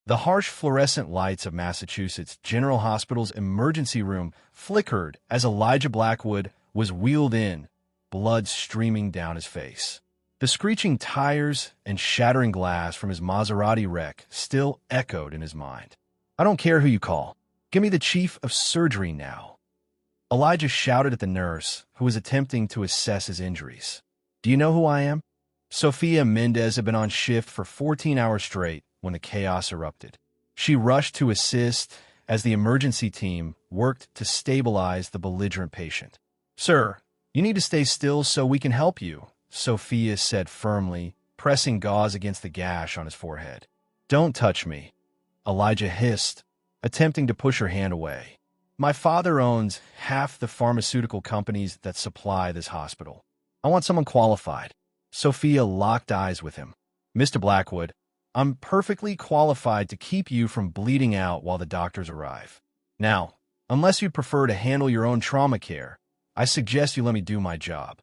The harsh fluorescent lights of Massachusetts General Hospital's emergency room flickered as Elijah Blackwood was wheeled in, blood streaming down his face. The screeching tires and shattering glass from his Maserati wreck still echoed in his mind. "I don't care who you call. Give me the chief of surgery now." Elijah shouted at the nurse, who was attempting to assess his injuries. "Do you know who I am?" Sophia Mendez had been on shift for 14 hours straight when the chaos erupted. She rushed to assist as the emergency team worked to stabilize the belligerent patient. "Sir, you need to stay still so we can help you," Sophia said firmly, pressing gauze against the gash on his forehead. "Don't touch me," Elijah hissed, attempting to push her hand away. "My father owns half the pharmaceutical companies that supply this hospital. I want someone qualified." Sophia locked eyes with him. "Mr. Blackwood, I'm perfectly qualified to keep you from bleeding out while the doctors arrive. Now, unless you'd prefer to handle your own trauma care, I suggest you let me do my job."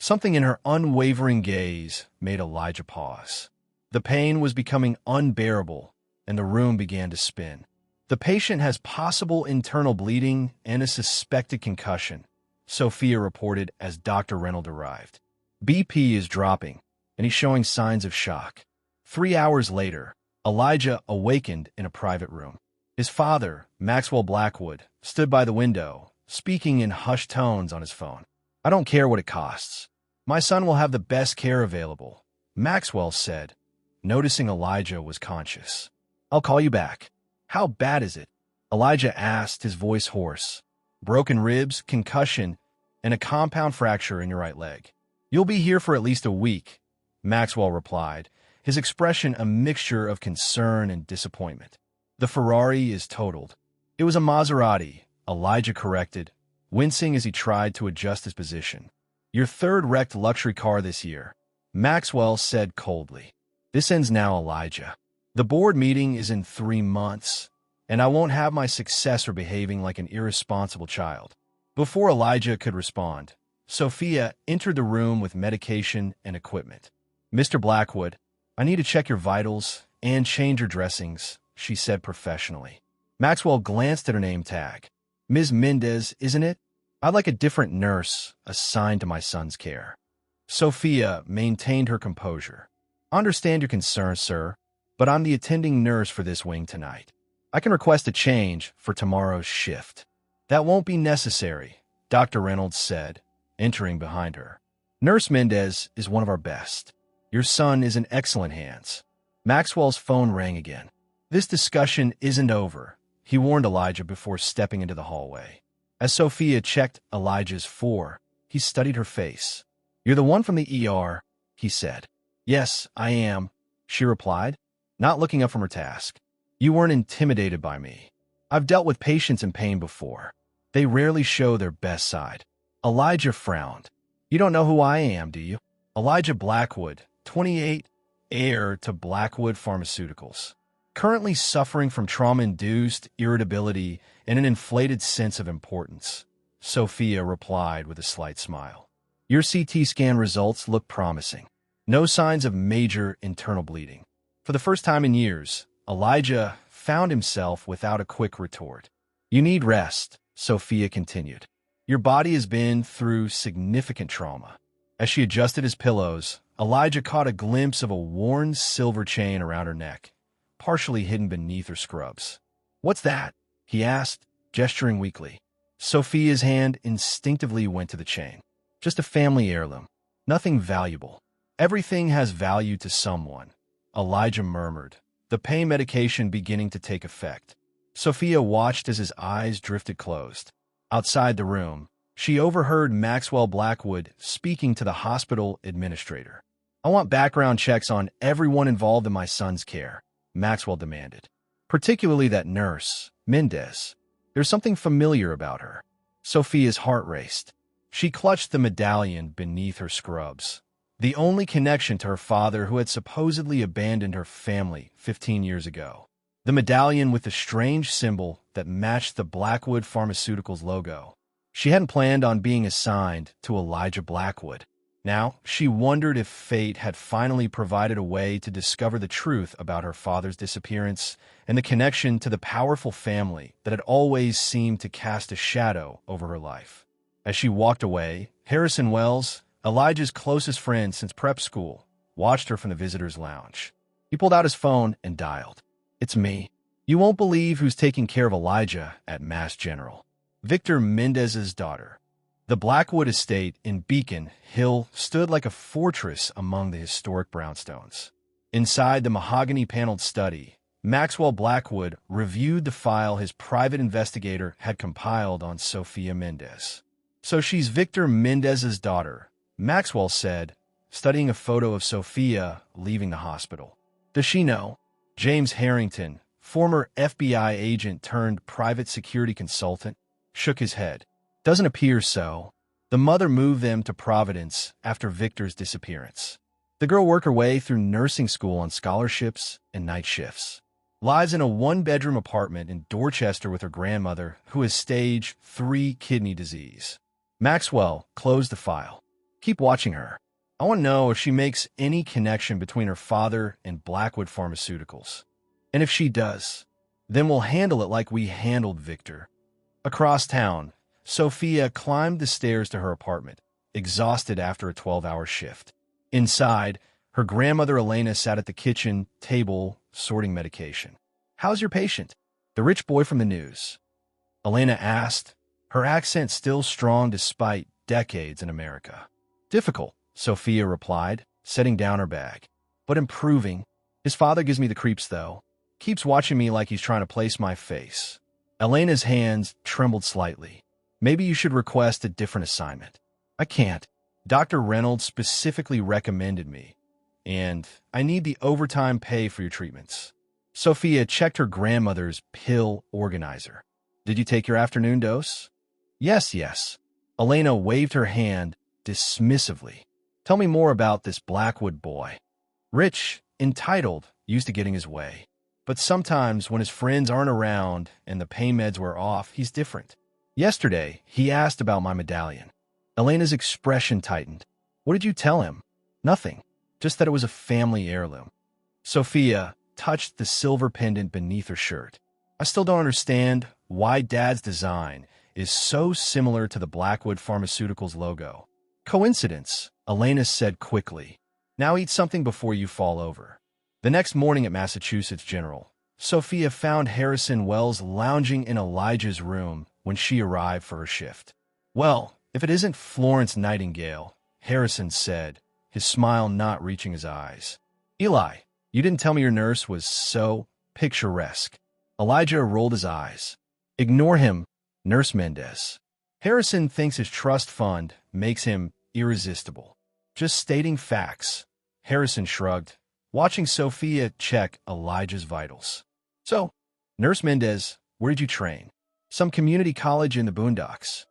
Something in her unwavering gaze made Elijah pause. The pain was becoming unbearable, and the room began to spin. "The patient has possible internal bleeding and a suspected concussion," Sophia reported as Dr. Reynolds arrived. "BP is dropping, and he's showing signs of shock." 3 hours later, Elijah awakened in a private room. His father, Maxwell Blackwood, stood by the window, speaking in hushed tones on his phone. "I don't care what it costs. My son will have the best care available," Maxwell said, noticing Elijah was conscious. "I'll call you back." "How bad is it?" Elijah asked, his voice hoarse. "Broken ribs, concussion, and a compound fracture in your right leg. You'll be here for at least a week," Maxwell replied, his expression a mixture of concern and disappointment. "The Ferrari is totaled." "It was a Maserati," Elijah corrected, wincing as he tried to adjust his position. "Your third wrecked luxury car this year," Maxwell said coldly. "This ends now, Elijah. The board meeting is in 3 months, and I won't have my successor behaving like an irresponsible child." Before Elijah could respond, Sophia entered the room with medication and equipment. "Mr. Blackwood, I need to check your vitals and change your dressings," she said professionally. Maxwell glanced at her name tag. "Ms. Mendez, isn't it? I'd like a different nurse assigned to my son's care." Sophia maintained her composure. "I understand your concerns, sir, but I'm the attending nurse for this wing tonight. I can request a change for tomorrow's shift." "That won't be necessary," Dr. Reynolds said, entering behind her. "Nurse Mendez is one of our best. Your son is in excellent hands." Maxwell's phone rang again. "This discussion isn't over," he warned Elijah before stepping into the hallway. As Sophia checked Elijah's he studied her face. "You're the one from the ER," he said. "Yes, I am," she replied, not looking up from her task. "You weren't intimidated by me. I've dealt with patients in pain before. They rarely show their best side." Elijah frowned. "You don't know who I am, do you?" Elijah Blackwood, 28, heir to Blackwood Pharmaceuticals. Currently suffering from trauma-induced irritability and an inflated sense of importance, Sophia replied with a slight smile. "Your CT scan results look promising. No signs of major internal bleeding." For the first time in years, Elijah found himself without a quick retort. "You need rest," Sophia continued. "Your body has been through significant trauma." As she adjusted his pillows, Elijah caught a glimpse of a worn silver chain around her neck, partially hidden beneath her scrubs. "What's that?" he asked, gesturing weakly. Sophia's hand instinctively went to the chain. "Just a family heirloom. Nothing valuable." "Everything has value to someone," Elijah murmured, the pain medication beginning to take effect. Sophia watched as his eyes drifted closed. Outside the room, she overheard Maxwell Blackwood speaking to the hospital administrator. "I want background checks on everyone involved in my son's care," Maxwell demanded. "Particularly that nurse, Mendez. There's something familiar about her." Sophia's heart raced. She clutched the medallion beneath her scrubs, the only connection to her father who had supposedly abandoned her family 15 years ago. The medallion with the strange symbol that matched the Blackwood Pharmaceuticals logo. She hadn't planned on being assigned to Elijah Blackwood. Now, she wondered if fate had finally provided a way to discover the truth about her father's disappearance and the connection to the powerful family that had always seemed to cast a shadow over her life. As she walked away, Harrison Wells, Elijah's closest friend since prep school, watched her from the visitor's lounge. He pulled out his phone and dialed. "It's me. You won't believe who's taking care of Elijah at Mass General. Victor Mendez's daughter." The Blackwood estate in Beacon Hill stood like a fortress among the historic brownstones. Inside the mahogany-paneled study, Maxwell Blackwood reviewed the file his private investigator had compiled on Sophia Mendez. "So she's Victor Mendez's daughter," Maxwell said, studying a photo of Sophia leaving the hospital. "Does she know?" James Harrington, former FBI agent turned private security consultant, shook his head. "Doesn't appear so. The mother moved them to Providence after Victor's disappearance. The girl worked her way through nursing school on scholarships and night shifts. Lives in a one-bedroom apartment in Dorchester with her grandmother, who has stage 3 kidney disease." Maxwell closed the file. "Keep watching her. I want to know if she makes any connection between her father and Blackwood Pharmaceuticals. And if she does, then we'll handle it like we handled Victor." Across town, Sophia climbed the stairs to her apartment, exhausted after a 12-hour shift. Inside, her grandmother Elena sat at the kitchen table sorting medication. "How's your patient? The rich boy from the news?" Elena asked, her accent still strong despite decades in America. "Difficult," Sophia replied, setting down her bag. "But improving. His father gives me the creeps, though. Keeps watching me like he's trying to place my face." Elena's hands trembled slightly. "Maybe you should request a different assignment." "I can't. Dr. Reynolds specifically recommended me, and I need the overtime pay for your treatments." Sophia checked her grandmother's pill organizer. "Did you take your afternoon dose?" Yes. Elena waved her hand dismissively. "Tell me more about this Blackwood boy." "Rich, entitled, used to getting his way. But sometimes when his friends aren't around and the pain meds wear off, he's different. Yesterday, he asked about my medallion." Elena's expression tightened. "What did you tell him?" "Nothing. Just that it was a family heirloom." Sophia touched the silver pendant beneath her shirt. "I still don't understand why Dad's design is so similar to the Blackwood Pharmaceuticals logo." "Coincidence," Elena said quickly. "Now eat something before you fall over." The next morning at Massachusetts General, Sophia found Harrison Wells lounging in Elijah's room when she arrived for her shift. "Well, if it isn't Florence Nightingale," Harrison said, his smile not reaching his eyes. "Eli, you didn't tell me your nurse was so picturesque." Elijah rolled his eyes. "Ignore him, Nurse Mendez. Harrison thinks his trust fund makes him irresistible. Just stating facts." Harrison shrugged, watching Sophia check Elijah's vitals. "So, Nurse Mendez, where did you train?" "Some community college in the boondocks."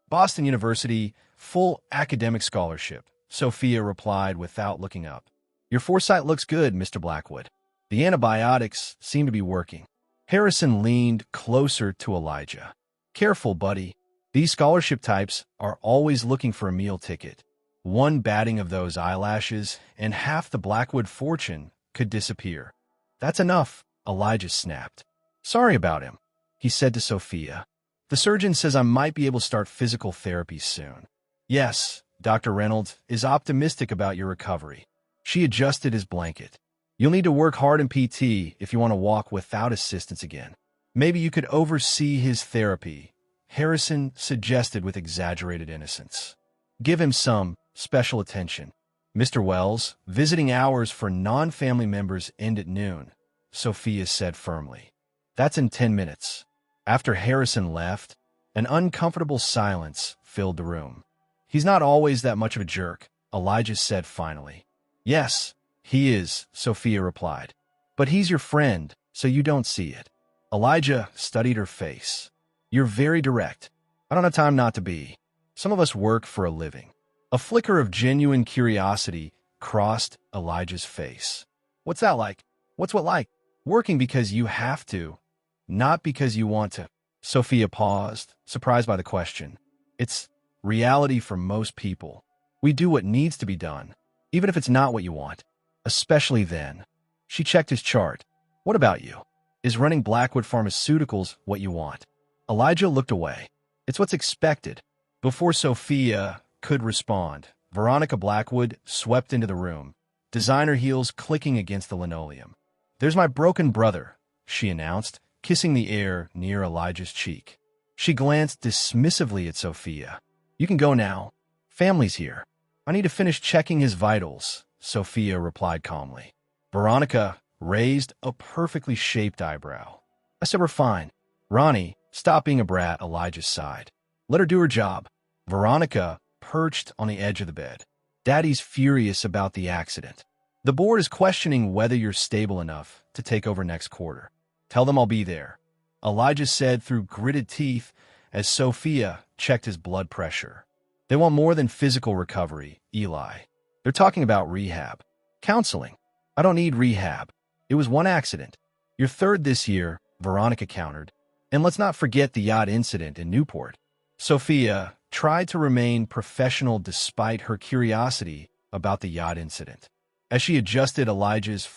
"Boston University, full academic scholarship," Sophia replied without looking up. "Your foresight looks good, Mr. Blackwood. The antibiotics seem to be working." Harrison leaned closer to Elijah. "Careful, buddy. These scholarship types are always looking for a meal ticket. One batting of those eyelashes, and half the Blackwood fortune could disappear." "That's enough," Elijah snapped. "Sorry about him," he said to Sophia. "The surgeon says I might be able to start physical therapy soon." "Yes, Dr. Reynolds is optimistic about your recovery." She adjusted his blanket. "You'll need to work hard in PT if you want to walk without assistance again. Maybe you could oversee his therapy," Harrison suggested with exaggerated innocence. "Give him some special attention." "Mr. Wells, visiting hours for non-family members end at noon," Sophia said firmly. "That's in 10 minutes." After Harrison left, an uncomfortable silence filled the room. "He's not always that much of a jerk," Elijah said finally. "Yes, he is," Sophia replied. "But he's your friend, so you don't see it." Elijah studied her face. "You're very direct. I don't have time not to be. Some of us work for a living." A flicker of genuine curiosity crossed Elijah's face. "What's that like?" "What's what like?" "Working because you have to, not because you want to." Sophia paused, surprised by the question. "It's reality for most people. We do what needs to be done, even if it's not what you want, especially then. She checked his chart. What about you? Is running Blackwood Pharmaceuticals what you want? Elijah looked away. It's what's expected. Before Sophia could respond, Veronica Blackwood swept into the room, designer heels clicking against the linoleum. "There's my broken brother," she announced, kissing the air near Elijah's cheek. She glanced dismissively at Sophia. "You can go now. Family's here." "I need to finish checking his vitals," Sophia replied calmly. Veronica raised a perfectly shaped eyebrow. "I said we're fine." "Ronnie, stop being a brat," Elijah sighed. "Let her do her job." Veronica perched on the edge of the bed. "Daddy's furious about the accident. The board is questioning whether you're stable enough to take over next quarter. Tell them I'll be there," Elijah said through gritted teeth as Sophia checked his blood pressure. "They want more than physical recovery, Eli. They're talking about rehab. Counseling. I don't need rehab. It was one accident. You're third this year," Veronica countered. "And let's not forget the yacht incident in Newport." Sophia tried to remain professional despite her curiosity about the yacht incident. As she adjusted Elijah's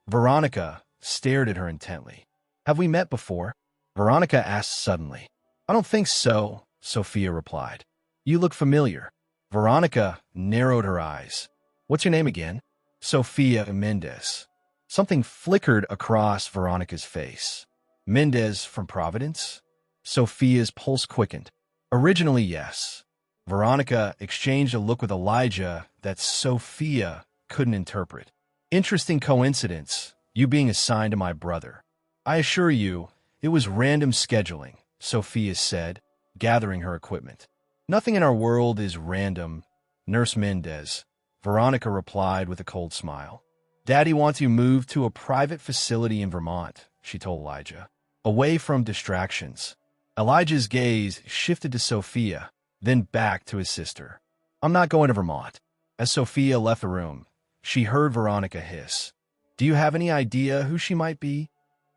Veronica stared at her intently. "Have we met before?" Veronica asked suddenly. "I don't think so," Sophia replied. "You look familiar." Veronica narrowed her eyes. "What's your name again?" "Sophia Mendez." Something flickered across Veronica's face. "Mendez from Providence?" Sophia's pulse quickened. "Originally, yes." Veronica exchanged a look with Elijah that Sophia couldn't interpret. "Interesting coincidence, you being assigned to my brother." "I assure you, it was random scheduling," Sophia said, gathering her equipment. "Nothing in our world is random, Nurse Mendez," Veronica replied with a cold smile. "Daddy wants you moved to a private facility in Vermont," she told Elijah. "Away from distractions." Elijah's gaze shifted to Sophia, then back to his sister. "I'm not going to Vermont." As Sophia left the room, she heard Veronica hiss. "Do you have any idea who she might be?"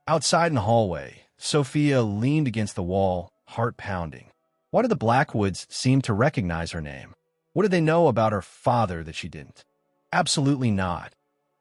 Outside in the hallway, Sophia leaned against the wall, heart pounding. Why did the Blackwoods seem to recognize her name? What did they know about her father that she didn't? "Absolutely not,"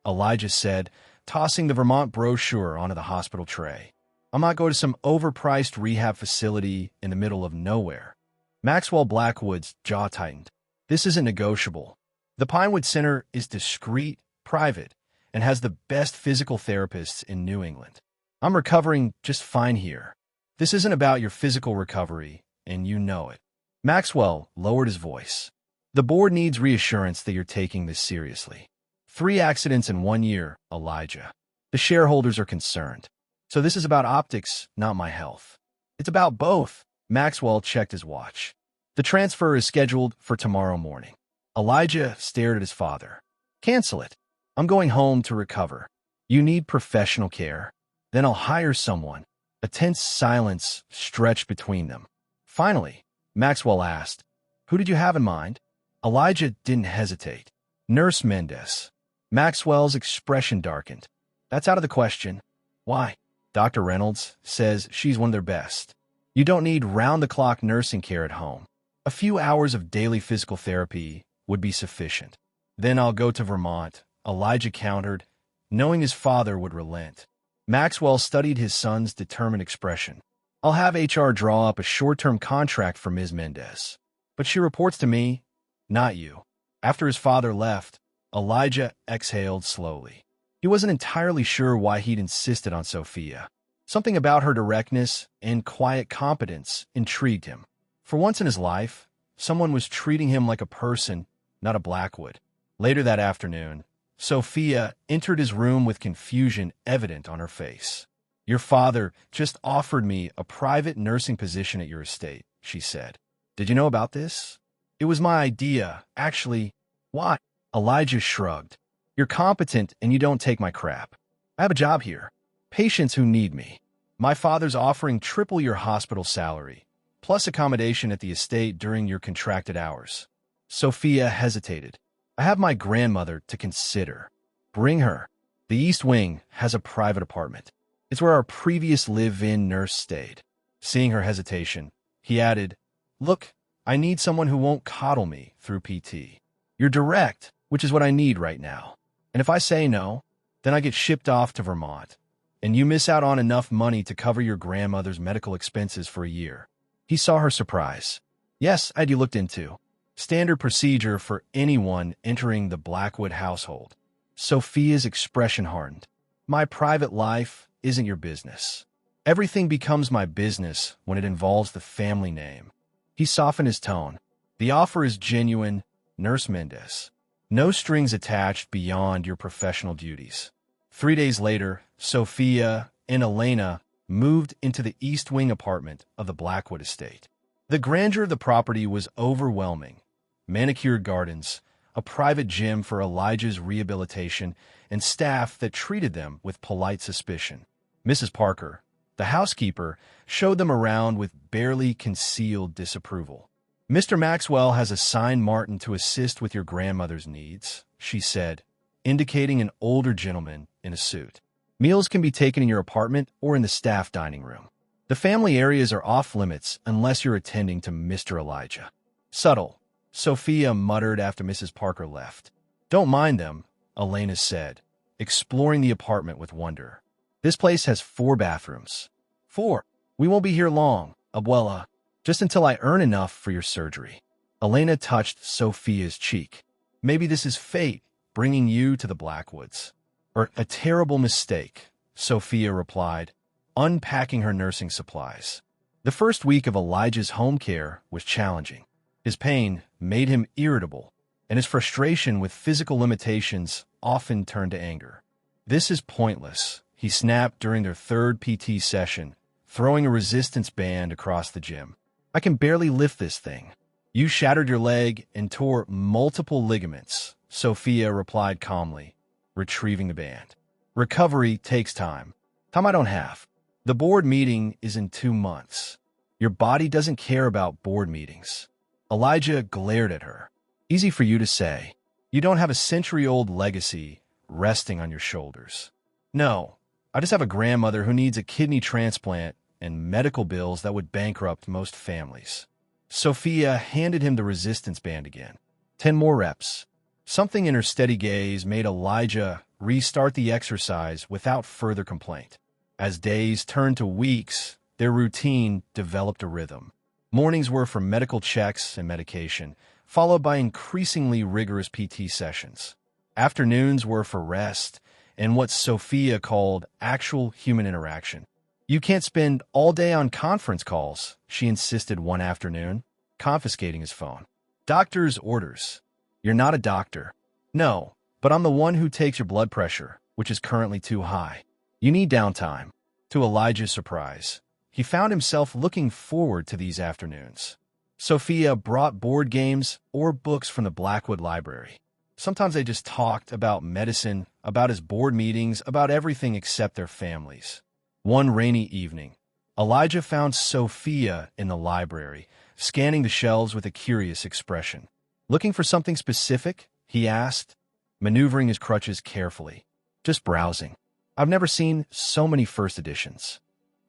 Elijah said, tossing the Vermont brochure onto the hospital tray. "I'm not going to some overpriced rehab facility in the middle of nowhere." Maxwell Blackwood's jaw tightened. "This isn't negotiable. The Pinewood Center is discreet, private, and has the best physical therapists in New England. I'm recovering just fine here. This isn't about your physical recovery, and you know it." Maxwell lowered his voice. "The board needs reassurance that you're taking this seriously. 3 accidents in 1 year, Elijah. The shareholders are concerned. So this is about optics, not my health." "It's about both." Maxwell checked his watch. "The transfer is scheduled for tomorrow morning." Elijah stared at his father. "Cancel it. I'm going home to recover. You need professional care. Then I'll hire someone." A tense silence stretched between them. Finally, Maxwell asked, "Who did you have in mind?" Elijah didn't hesitate. "Nurse Mendez." Maxwell's expression darkened. "That's out of the question." "Why?" "Dr. Reynolds says she's one of their best. You don't need round-the-clock nursing care at home. A few hours of daily physical therapy would be sufficient." "Then I'll go to Vermont," Elijah countered, knowing his father would relent. Maxwell studied his son's determined expression. "I'll have HR draw up a short-term contract for Ms. Mendez. But she reports to me, not you." After his father left, Elijah exhaled slowly. He wasn't entirely sure why he'd insisted on Sophia. Something about her directness and quiet competence intrigued him. For once in his life, someone was treating him like a person, not a Blackwood. Later that afternoon, Sophia entered his room with confusion evident on her face. "Your father just offered me a private nursing position at your estate," she said. "Did you know about this?" "It was my idea, actually." "Why?" Elijah shrugged. "You're competent and you don't take my crap. I have a job here. Patients who need me. My father's offering triple your hospital salary, plus accommodation at the estate during your contracted hours." Sophia hesitated. "I have my grandmother to consider." "Bring her. The East Wing has a private apartment. It's where our previous live-in nurse stayed." Seeing her hesitation, he added, "Look, I need someone who won't coddle me through PT. You're direct, which is what I need right now. And if I say no, then I get shipped off to Vermont, and you miss out on enough money to cover your grandmother's medical expenses for a year." He saw her surprise. "Yes, I had you looked into. Standard procedure for anyone entering the Blackwood household." Sophia's expression hardened. "My private life isn't your business. Everything becomes my business when it involves the family name." He softened his tone. "The offer is genuine, Nurse Mendez. No strings attached beyond your professional duties." 3 days later, Sophia and Elena moved into the East Wing apartment of the Blackwood estate. The grandeur of the property was overwhelming. Manicured gardens, a private gym for Elijah's rehabilitation, and staff that treated them with polite suspicion. Mrs. Parker, the housekeeper, showed them around with barely concealed disapproval. "Mr. Maxwell has assigned Martin to assist with your grandmother's needs," she said, indicating an older gentleman in a suit. "Meals can be taken in your apartment or in the staff dining room. The family areas are off limits unless you're attending to Mr. Elijah." "Subtle," Sophia muttered after Mrs. Parker left. "Don't mind them," Elena said, exploring the apartment with wonder. "This place has 4 bathrooms." "4? We won't be here long, Abuela. Just until I earn enough for your surgery." Elena touched Sophia's cheek. "Maybe this is fate bringing you to the Blackwoods." "Or a terrible mistake," Sophia replied, unpacking her nursing supplies. The first week of Elijah's home care was challenging. His pain made him irritable, and his frustration with physical limitations often turned to anger. "This is pointless," he snapped during their 3rd PT session, throwing a resistance band across the gym. "I can barely lift this thing." "You shattered your leg and tore multiple ligaments," Sophia replied calmly, retrieving the band. "Recovery takes time. Time I don't have. The board meeting is in 2 months. Your body doesn't care about board meetings." Elijah glared at her. "Easy for you to say. You don't have a century-old legacy resting on your shoulders." "No, I just have a grandmother who needs a kidney transplant and medical bills that would bankrupt most families." Sophia handed him the resistance band again. 10 more reps. Something in her steady gaze made Elijah restart the exercise without further complaint. As days turned to weeks, their routine developed a rhythm. Mornings were for medical checks and medication, followed by increasingly rigorous PT sessions. Afternoons were for rest and what Sophia called actual human interaction. "You can't spend all day on conference calls," she insisted one afternoon, confiscating his phone. "Doctor's orders. You're not a doctor." "No, but I'm the one who takes your blood pressure, which is currently too high. You need downtime." To Elijah's surprise, he found himself looking forward to these afternoons. Sophia brought board games or books from the Blackwood Library. Sometimes they just talked about medicine, about his board meetings, about everything except their families. One rainy evening, Elijah found Sophia in the library, scanning the shelves with a curious expression. "Looking for something specific?" he asked, maneuvering his crutches carefully. "Just browsing. I've never seen so many first editions.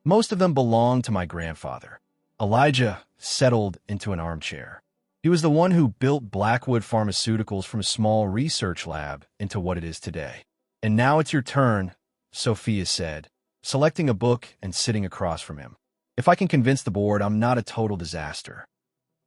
Most of them belong to my grandfather." Elijah settled into an armchair. He was the one who built Blackwood Pharmaceuticals from a small research lab into what it is today. "And now it's your turn," Sophia said, selecting a book and sitting across from him. "If I can convince the board I'm not a total disaster."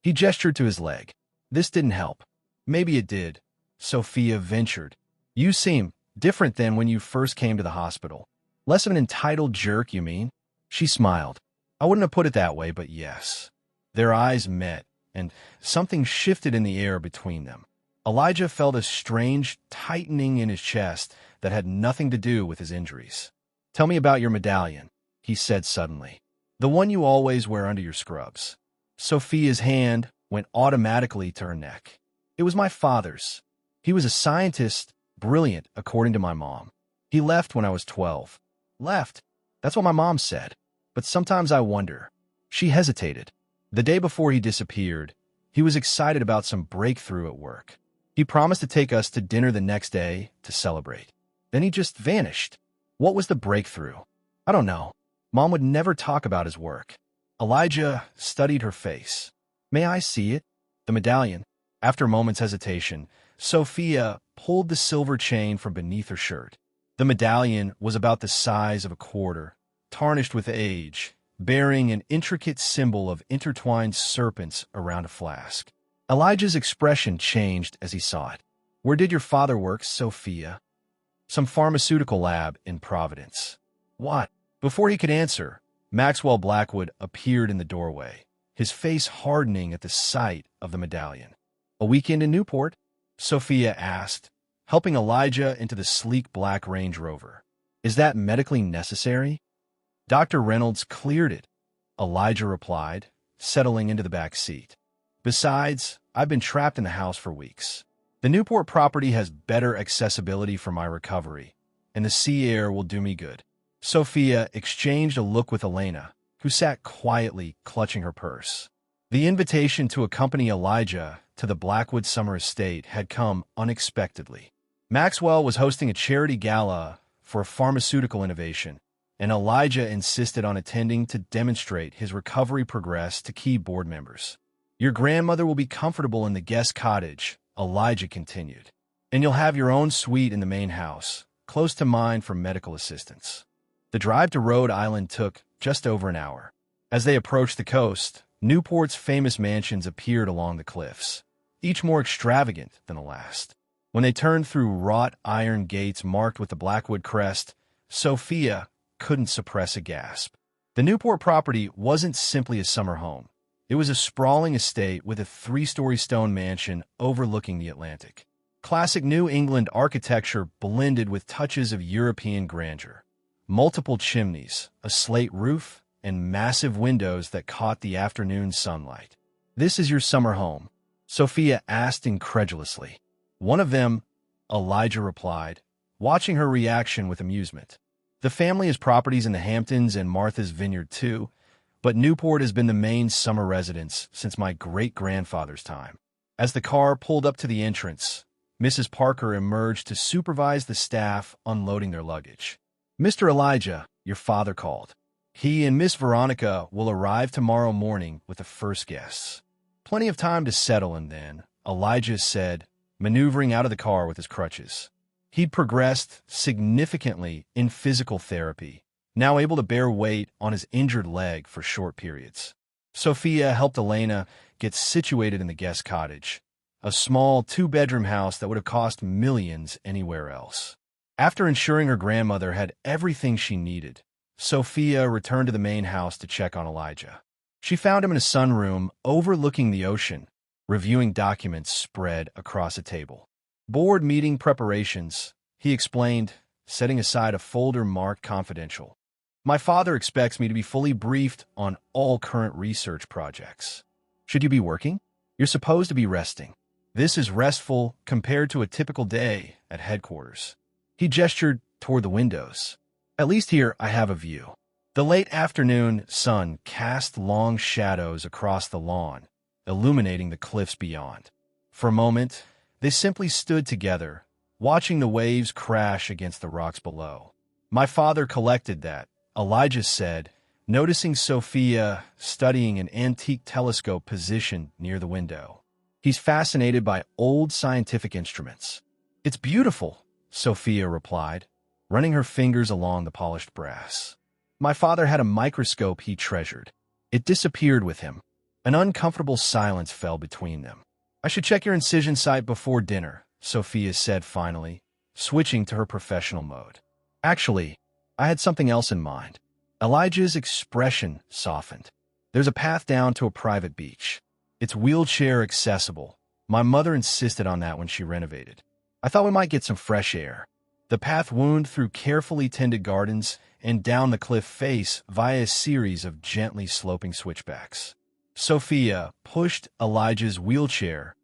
He gestured to his leg. This didn't help. "Maybe it did," Sophia ventured. "You seem different than when you first came to the hospital. Less of an entitled jerk, you mean?" She smiled. "I wouldn't have put it that way, but yes." Their eyes met, and something shifted in the air between them. Elijah felt a strange tightening in his chest that had nothing to do with his injuries. "Tell me about your medallion," he said suddenly. "The one you always wear under your scrubs." Sophia's hand went automatically to her neck. "It was my father's. He was a scientist, brilliant, according to my mom. He left when I was 12. Left? That's what my mom said. But sometimes I wonder." She hesitated. The day before he disappeared, he was excited about some breakthrough at work. He promised to take us to dinner the next day to celebrate. Then he just vanished. What was the breakthrough? I don't know. Mom would never talk about his work. Elijah studied her face. May I see it? The medallion. After a moment's hesitation, Sophia pulled the silver chain from beneath her shirt. The medallion was about the size of a quarter, tarnished with age, bearing an intricate symbol of intertwined serpents around a flask. Elijah's expression changed as he saw it. Where did your father work, Sophia? Some pharmaceutical lab in Providence. What? Before he could answer, Maxwell Blackwood appeared in the doorway, his face hardening at the sight of the medallion. A weekend in Newport? Sophia asked, helping Elijah into the sleek black Range Rover. Is that medically necessary? Dr. Reynolds cleared it, Elijah replied, settling into the back seat. Besides, I've been trapped in the house for weeks. The Newport property has better accessibility for my recovery, and the sea air will do me good. Sophia exchanged a look with Elena, who sat quietly clutching her purse. The invitation to accompany Elijah to the Blackwood summer estate had come unexpectedly. Maxwell was hosting a charity gala for a pharmaceutical innovation, and Elijah insisted on attending to demonstrate his recovery progress to key board members. Your grandmother will be comfortable in the guest cottage, Elijah continued, and you'll have your own suite in the main house, close to mine for medical assistance. The drive to Rhode Island took just over an hour. As they approached the coast, Newport's famous mansions appeared along the cliffs, each more extravagant than the last. When they turned through wrought iron gates marked with the Blackwood crest, Sophia couldn't suppress a gasp. The Newport property wasn't simply a summer home. It was a sprawling estate with a 3-story stone mansion overlooking the Atlantic. Classic New England architecture blended with touches of European grandeur. Multiple chimneys, a slate roof, and massive windows that caught the afternoon sunlight. This is your summer home? Sophia asked incredulously. One of them, Elijah replied, watching her reaction with amusement. The family has properties in the Hamptons and Martha's Vineyard too, but Newport has been the main summer residence since my great-grandfather's time. As the car pulled up to the entrance, Mrs. Parker emerged to supervise the staff unloading their luggage. Mr. Elijah, your father called. He and Miss Veronica will arrive tomorrow morning with the first guests. Plenty of time to settle in then, Elijah said, maneuvering out of the car with his crutches. He'd progressed significantly in physical therapy, now able to bear weight on his injured leg for short periods. Sophia helped Elena get situated in the guest cottage, a small 2-bedroom house that would have cost millions anywhere else. After ensuring her grandmother had everything she needed, Sophia returned to the main house to check on Elijah. She found him in a sunroom overlooking the ocean, reviewing documents spread across a table. Board meeting preparations, he explained, setting aside a folder marked confidential. My father expects me to be fully briefed on all current research projects. Should you be working? You're supposed to be resting. This is restful compared to a typical day at headquarters. He gestured toward the windows. At least here I have a view. The late afternoon sun cast long shadows across the lawn, illuminating the cliffs beyond. For a moment, they simply stood together, watching the waves crash against the rocks below. My father collected that, Elijah said, noticing Sophia studying an antique telescope positioned near the window. He's fascinated by old scientific instruments. It's beautiful, Sophia replied, running her fingers along the polished brass. My father had a microscope he treasured. It disappeared with him. An uncomfortable silence fell between them. I should check your incision site before dinner, Sophia said finally, switching to her professional mode. Actually, I had something else in mind. Elijah's expression softened. There's a path down to a private beach. It's wheelchair accessible. My mother insisted on that when she renovated. I thought we might get some fresh air. The path wound through carefully tended gardens and down the cliff face via a series of gently sloping switchbacks. Sophia pushed Elijah's wheelchair,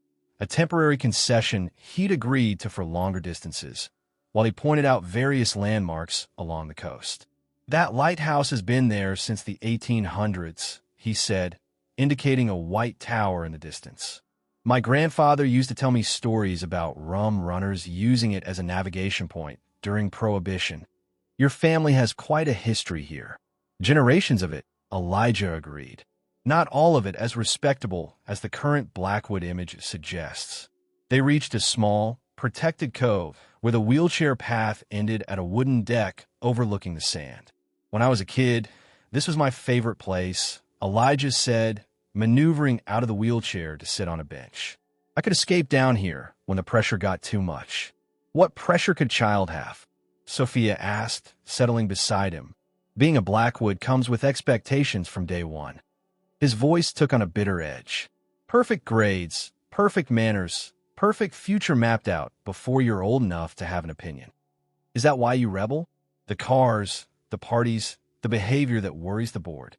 a temporary concession he'd agreed to for longer distances, while he pointed out various landmarks along the coast. That lighthouse has been there since the 1800s, he said, indicating a white tower in the distance. My grandfather used to tell me stories about rum runners using it as a navigation point during Prohibition. Your family has quite a history here. Generations of it, Elijah agreed. not all of it as respectable as the current Blackwood image suggests. They reached a small, protected cove where the wheelchair path ended at a wooden deck overlooking the sand. When I was a kid, this was my favorite place, Elijah said, maneuvering out of the wheelchair to sit on a bench. I could escape down here when the pressure got too much. What pressure could a child have? Sophia asked, settling beside him. Being a Blackwood comes with expectations from day one. His voice took on a bitter edge. Perfect grades, perfect manners, perfect future mapped out before you're old enough to have an opinion. Is that why you rebel? The cars, the parties, the behavior that worries the board.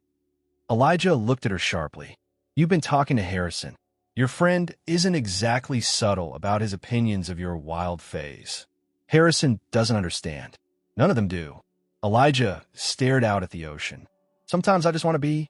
Elijah looked at her sharply. You've been talking to Harrison. Your friend isn't exactly subtle about his opinions of your wild phase. Harrison doesn't understand. None of them do. Elijah stared out at the ocean. Sometimes I just want to be,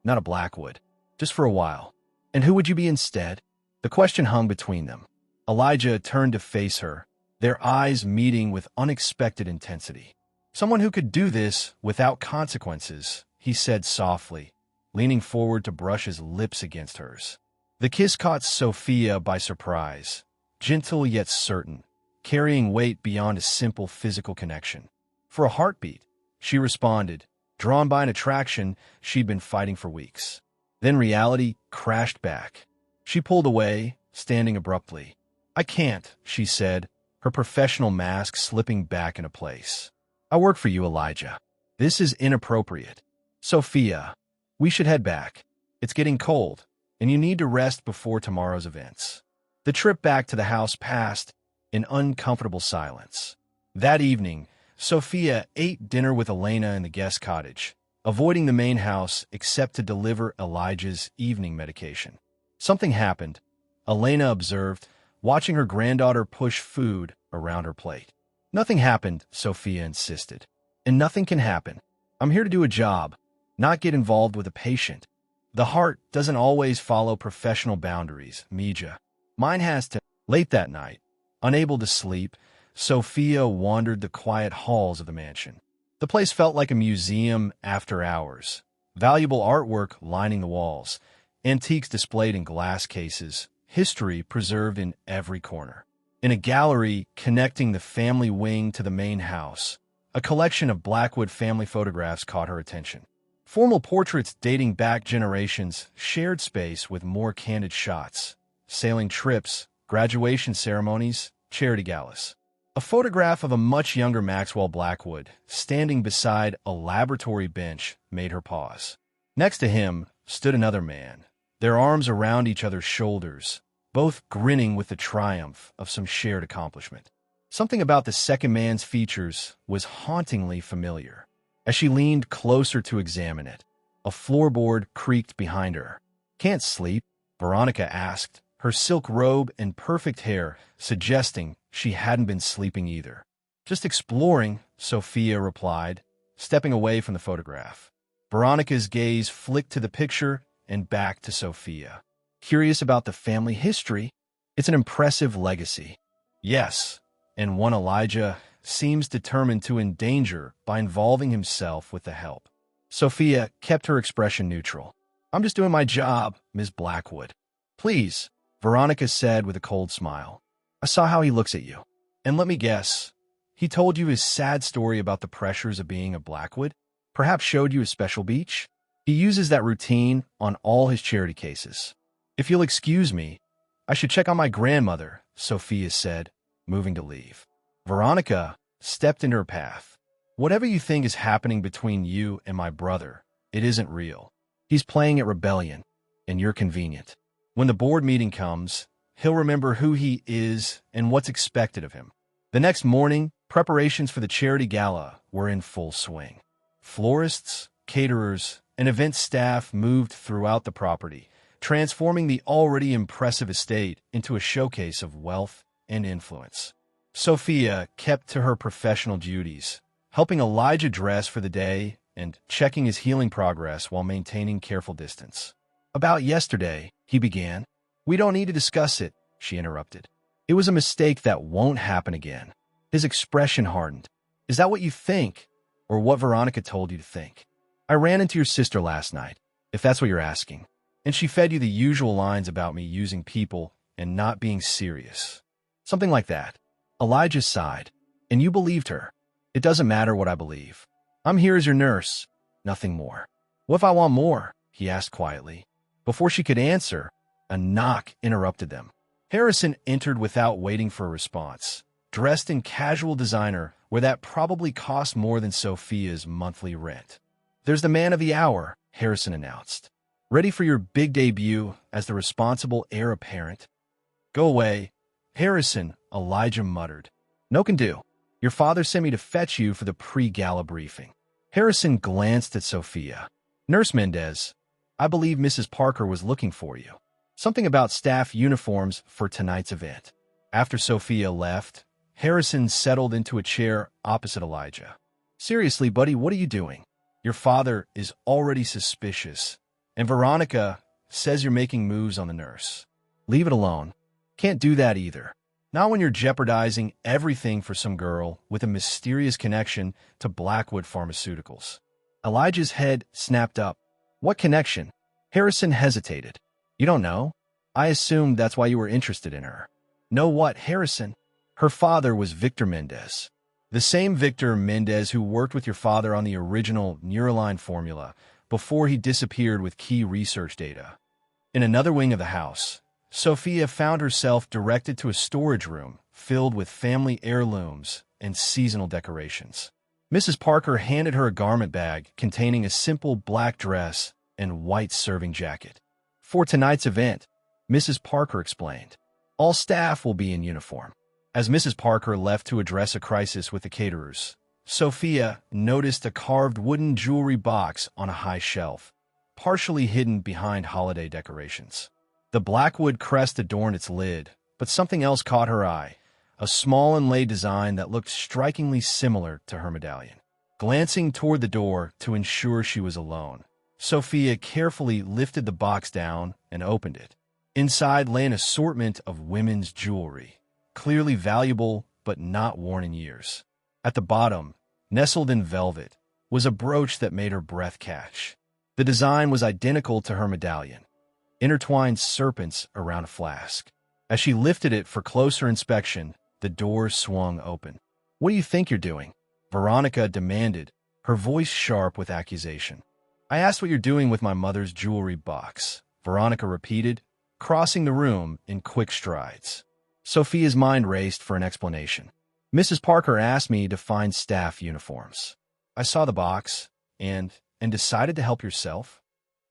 not a Blackwood, just for a while. And who would you be instead? The question hung between them. Elijah turned to face her, their eyes meeting with unexpected intensity. Someone who could do this without consequences, he said softly, leaning forward to brush his lips against hers. The kiss caught Sophia by surprise, gentle yet certain, carrying weight beyond a simple physical connection. For a heartbeat, she responded, drawn by an attraction she'd been fighting for weeks. Then reality crashed back. She pulled away, standing abruptly. I can't, she said, her professional mask slipping back into place. I work for you, Elijah. This is inappropriate. Sophia, we should head back. It's getting cold, and you need to rest before tomorrow's events. The trip back to the house passed in uncomfortable silence. That evening, Sophia ate dinner with Elena in the guest cottage, avoiding the main house except to deliver Elijah's evening medication. Something happened, Elena observed, watching her granddaughter push food around her plate. Nothing happened, Sophia insisted. And nothing can happen. I'm here to do a job, not get involved with a patient. The heart doesn't always follow professional boundaries, Mija. Mine has to. Late that night, unable to sleep, Sophia wandered the quiet halls of the mansion. The place felt like a museum after hours. Valuable artwork lining the walls, antiques displayed in glass cases, history preserved in every corner. In a gallery connecting the family wing to the main house, a collection of Blackwood family photographs caught her attention. Formal portraits dating back generations shared space with more candid shots, sailing trips, graduation ceremonies, charity galas. A photograph of a much younger Maxwell Blackwood, standing beside a laboratory bench, made her pause. Next to him stood another man, their arms around each other's shoulders, both grinning with the triumph of some shared accomplishment. Something about the second man's features was hauntingly familiar. As she leaned closer to examine it, a floorboard creaked behind her. Can't sleep? Veronica asked, her silk robe and perfect hair suggesting she hadn't been sleeping either. Just exploring, Sophia replied, stepping away from the photograph. Veronica's gaze flicked to the picture and back to Sophia. Curious about the family history? It's an impressive legacy. Yes, and one Elijah seems determined to endanger by involving himself with the help. Sophia kept her expression neutral. I'm just doing my job, Ms. Blackwood. Please, Veronica said with a cold smile. I saw how he looks at you. And let me guess, he told you his sad story about the pressures of being a Blackwood? Perhaps showed you a special beach? He uses that routine on all his charity cases. If you'll excuse me, I should check on my grandmother, Sophia said, moving to leave. Veronica stepped into her path. Whatever you think is happening between you and my brother, it isn't real. He's playing at rebellion, and you're convenient. When the board meeting comes, he'll remember who he is and what's expected of him. The next morning, preparations for the charity gala were in full swing. Florists, caterers, and event staff moved throughout the property, transforming the already impressive estate into a showcase of wealth and influence. Sophia kept to her professional duties, helping Elijah dress for the day and checking his healing progress while maintaining careful distance. About yesterday, he began. We don't need to discuss it, she interrupted. It was a mistake that won't happen again. His expression hardened. Is that what you think, or what Veronica told you to think? I ran into your sister last night. if that's what you're asking. And she fed you the usual lines about me using people and not being serious. Something like that. Elijah sighed. And you believed her. It doesn't matter what I believe. I'm here as your nurse. Nothing more. What if I want more? He asked quietly. Before she could answer, a knock interrupted them. Harrison entered without waiting for a response, dressed in casual designer where that probably cost more than Sophia's monthly rent. There's the man of the hour, Harrison announced. Ready for your big debut as the responsible heir apparent? Go away, Harrison, Elijah muttered. No can do. Your father sent me to fetch you for the pre-gala briefing. Harrison glanced at Sophia. Nurse Mendez, I believe Mrs. Parker was looking for you. Something about staff uniforms for tonight's event. After Sophia left, Harrison settled into a chair opposite Elijah. Seriously, buddy, what are you doing? Your father is already suspicious, and Veronica says you're making moves on the nurse. Leave it alone. Can't do that either. Not when you're jeopardizing everything for some girl with a mysterious connection to Blackwood Pharmaceuticals. Elijah's head snapped up. What connection? Harrison hesitated. You don't know? I assumed that's why you were interested in her. Know what, Harrison? Her father was Victor Mendez. The same Victor Mendez who worked with your father on the original Neuroline formula before he disappeared with key research data. In another wing of the house, Sophia found herself directed to a storage room filled with family heirlooms and seasonal decorations. Mrs. Parker handed her a garment bag containing a simple black dress and white serving jacket. For tonight's event, Mrs. Parker explained, all staff will be in uniform. As Mrs. Parker left to address a crisis with the caterers, Sophia noticed a carved wooden jewelry box on a high shelf, partially hidden behind holiday decorations. The Blackwood crest adorned its lid, but something else caught her eye, a small inlaid design that looked strikingly similar to her medallion. Glancing toward the door to ensure she was alone, Sophia carefully lifted the box down and opened it. Inside lay an assortment of women's jewelry, clearly valuable but not worn in years. At the bottom, nestled in velvet, was a brooch that made her breath catch. The design was identical to her medallion, intertwined serpents around a flask. As she lifted it for closer inspection, the door swung open. What do you think you're doing? Veronica demanded, her voice sharp with accusation. I asked what you're doing with my mother's jewelry box, Veronica repeated, crossing the room in quick strides. Sophia's mind raced for an explanation. Mrs. Parker asked me to find staff uniforms. I saw the box and decided to help yourself.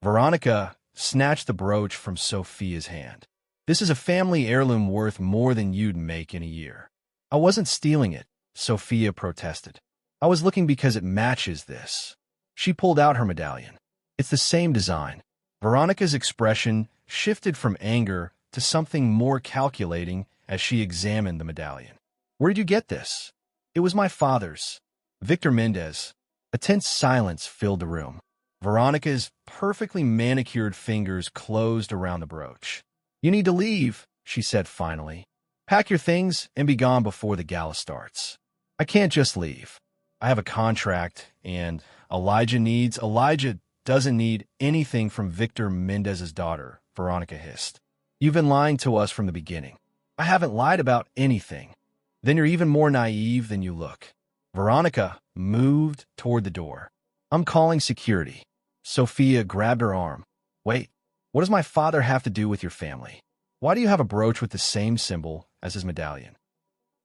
Veronica snatched the brooch from Sophia's hand. This is a family heirloom worth more than you'd make in a year. I wasn't stealing it, Sophia protested. I was looking because it matches this. She pulled out her medallion. It's the same design. Veronica's expression shifted from anger to something more calculating as she examined the medallion. Where did you get this? It was my father's. Victor Mendez. A tense silence filled the room. Veronica's perfectly manicured fingers closed around the brooch. You need to leave, she said finally. Pack your things and be gone before the gala starts. I can't just leave. I have a contract, and Elijah doesn't need anything from Victor Mendez's daughter, Veronica hissed. You've been lying to us from the beginning. I haven't lied about anything. Then you're even more naive than you look. Veronica moved toward the door. I'm calling security. Sophia grabbed her arm. Wait, what does my father have to do with your family? Why do you have a brooch with the same symbol as his medallion?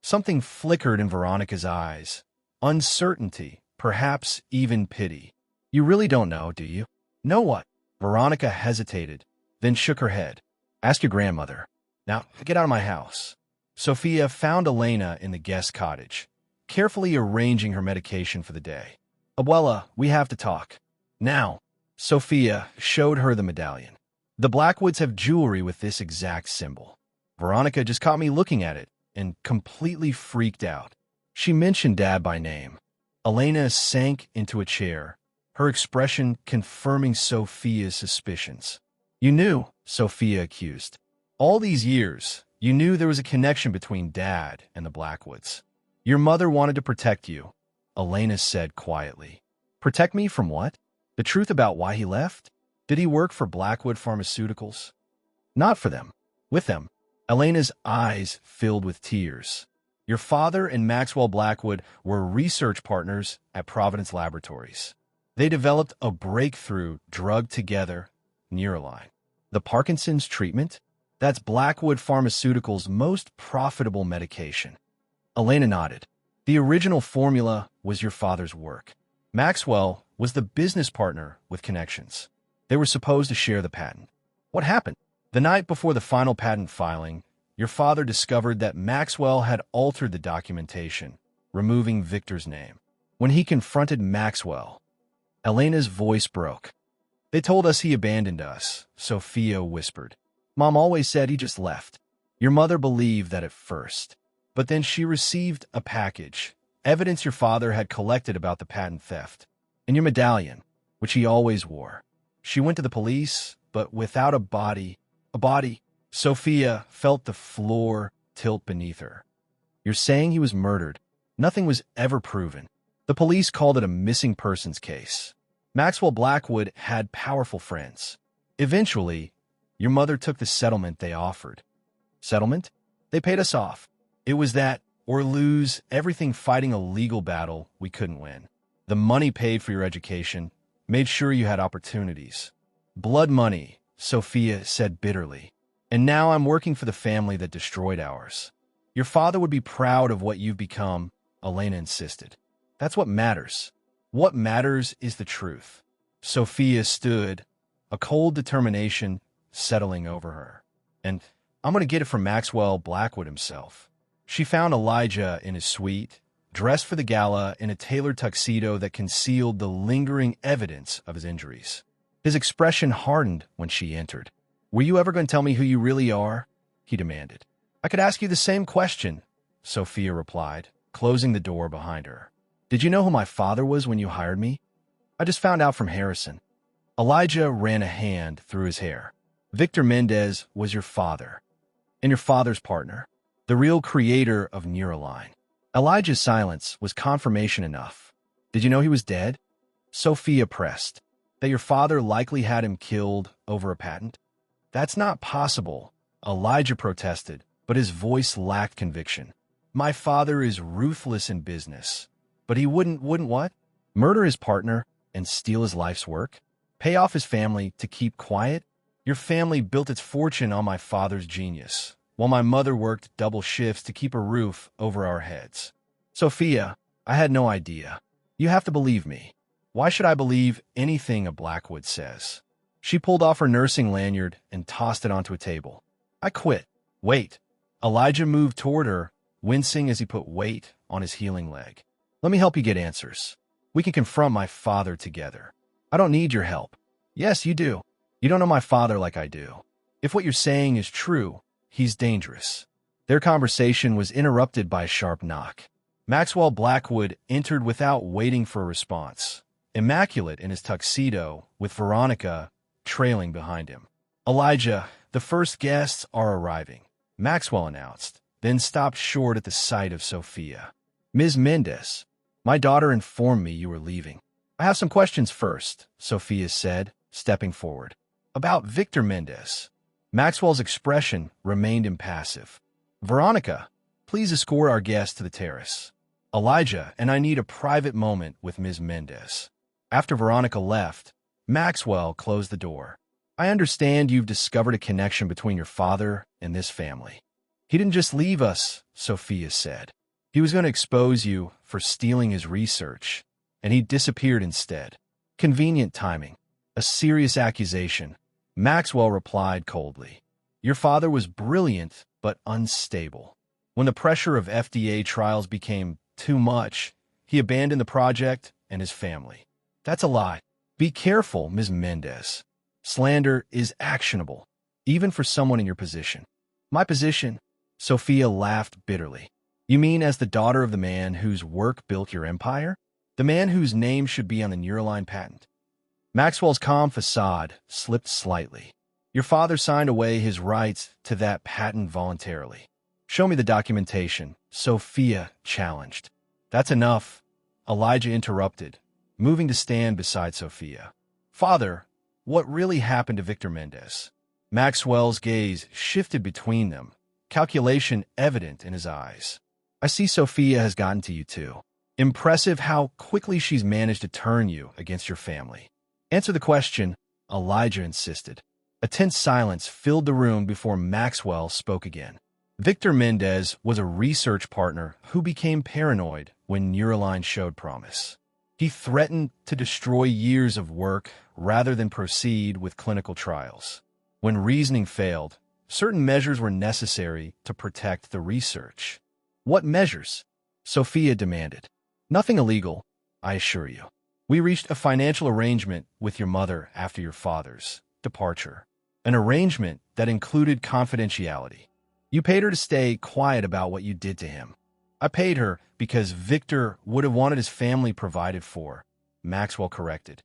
Something flickered in Veronica's eyes. Uncertainty, perhaps even pity. You really don't know, do you? Know what? Veronica hesitated, then shook her head. Ask your grandmother. Now, get out of my house. Sophia found Elena in the guest cottage, carefully arranging her medication for the day. Abuela, we have to talk. Now. Sophia showed her the medallion. The Blackwoods have jewelry with this exact symbol. Veronica just caught me looking at it and completely freaked out. She mentioned Dad by name. Elena sank into a chair, her expression confirming Sophia's suspicions. You knew, Sophia accused. All these years, you knew there was a connection between Dad and the Blackwoods. Your mother wanted to protect you, Elena said quietly. Protect me from what? The truth about why he left? Did he work for Blackwood Pharmaceuticals? Not for them. With them. Elena's eyes filled with tears. Your father and Maxwell Blackwood were research partners at Providence Laboratories. They developed a breakthrough drug together, Neuroline. The Parkinson's treatment? That's Blackwood Pharmaceuticals' most profitable medication. Elena nodded. The original formula was your father's work. Maxwell was the business partner with connections. They were supposed to share the patent. What happened? The night before the final patent filing, your father discovered that Maxwell had altered the documentation, removing Victor's name. When he confronted Maxwell, Elena's voice broke. They told us he abandoned us, Sophia whispered. Mom always said he just left. Your mother believed that at first. But then she received a package, evidence your father had collected about the patent theft, and your medallion, which he always wore. She went to the police, but without a body. Sophia felt the floor tilt beneath her. You're saying he was murdered. Nothing was ever proven. The police called it a missing persons case. Maxwell Blackwood had powerful friends. Eventually, your mother took the settlement they offered. Settlement? They paid us off. It was that, or lose, everything fighting a legal battle we couldn't win. The money paid for your education, made sure you had opportunities. Blood money, Sophia said bitterly. And now I'm working for the family that destroyed ours. Your father would be proud of what you've become, Elena insisted. That's what matters. What matters is the truth. Sophia stood, a cold determination settling over her. And I'm going to get it from Maxwell Blackwood himself. She found Elijah in his suite, dressed for the gala in a tailored tuxedo that concealed the lingering evidence of his injuries. His expression hardened when she entered. Were you ever going to tell me who you really are? He demanded. I could ask you the same question, Sophia replied, closing the door behind her. Did you know who my father was when you hired me? I just found out from Harrison. Elijah ran a hand through his hair. Victor Mendez was your father, and your father's partner, the real creator of Neuroline. Elijah's silence was confirmation enough. Did you know he was dead? Sophia pressed. That your father likely had him killed over a patent? That's not possible, Elijah protested, but his voice lacked conviction. My father is ruthless in business. But he wouldn't what? Murder his partner and steal his life's work? Pay off his family to keep quiet? Your family built its fortune on my father's genius, while my mother worked double shifts to keep a roof over our heads. Sophia, I had no idea. You have to believe me. Why should I believe anything a Blackwood says? She pulled off her nursing lanyard and tossed it onto a table. I quit. Wait. Elijah moved toward her, wincing as he put weight on his healing leg. Let me help you get answers. We can confront my father together. I don't need your help. Yes, you do. You don't know my father like I do. If what you're saying is true, he's dangerous. Their conversation was interrupted by a sharp knock. Maxwell Blackwood entered without waiting for a response, immaculate in his tuxedo, with Veronica trailing behind him. Elijah, the first guests are arriving, Maxwell announced, then stopped short at the sight of Sophia. Ms. Mendez, my daughter informed me you were leaving. I have some questions first, Sophia said, stepping forward. About Victor Mendez. Maxwell's expression remained impassive. Veronica, please escort our guest to the terrace. Elijah and I need a private moment with Ms. Mendez. After Veronica left, Maxwell closed the door. I understand you've discovered a connection between your father and this family. He didn't just leave us, Sophia said. He was going to expose you for stealing his research, and he disappeared instead. Convenient timing. A serious accusation. Maxwell replied coldly. Your father was brilliant, but unstable. When the pressure of FDA trials became too much, he abandoned the project and his family. That's a lie. Be careful, Ms. Mendez. Slander is actionable, even for someone in your position. My position? Sophia laughed bitterly. You mean as the daughter of the man whose work built your empire? The man whose name should be on the Neuroline patent? Maxwell's calm facade slipped slightly. Your father signed away his rights to that patent voluntarily. Show me the documentation, Sophia challenged. That's enough, Elijah interrupted, moving to stand beside Sophia. Father, what really happened to Victor Mendez. Maxwell's gaze shifted between them, calculation evident in his eyes. I see Sophia has gotten to you too. Impressive how quickly she's managed to turn you against your family. Answer the question, Elijah insisted. A tense silence filled the room before Maxwell spoke again. Victor Mendez was a research partner who became paranoid when Neuroline showed promise. He threatened to destroy years of work rather than proceed with clinical trials. When reasoning failed, certain measures were necessary to protect the research. What measures? Sophia demanded. Nothing illegal, I assure you. We reached a financial arrangement with your mother after your father's departure. An arrangement that included confidentiality. You paid her to stay quiet about what you did to him. I paid her because Victor would have wanted his family provided for, Maxwell corrected.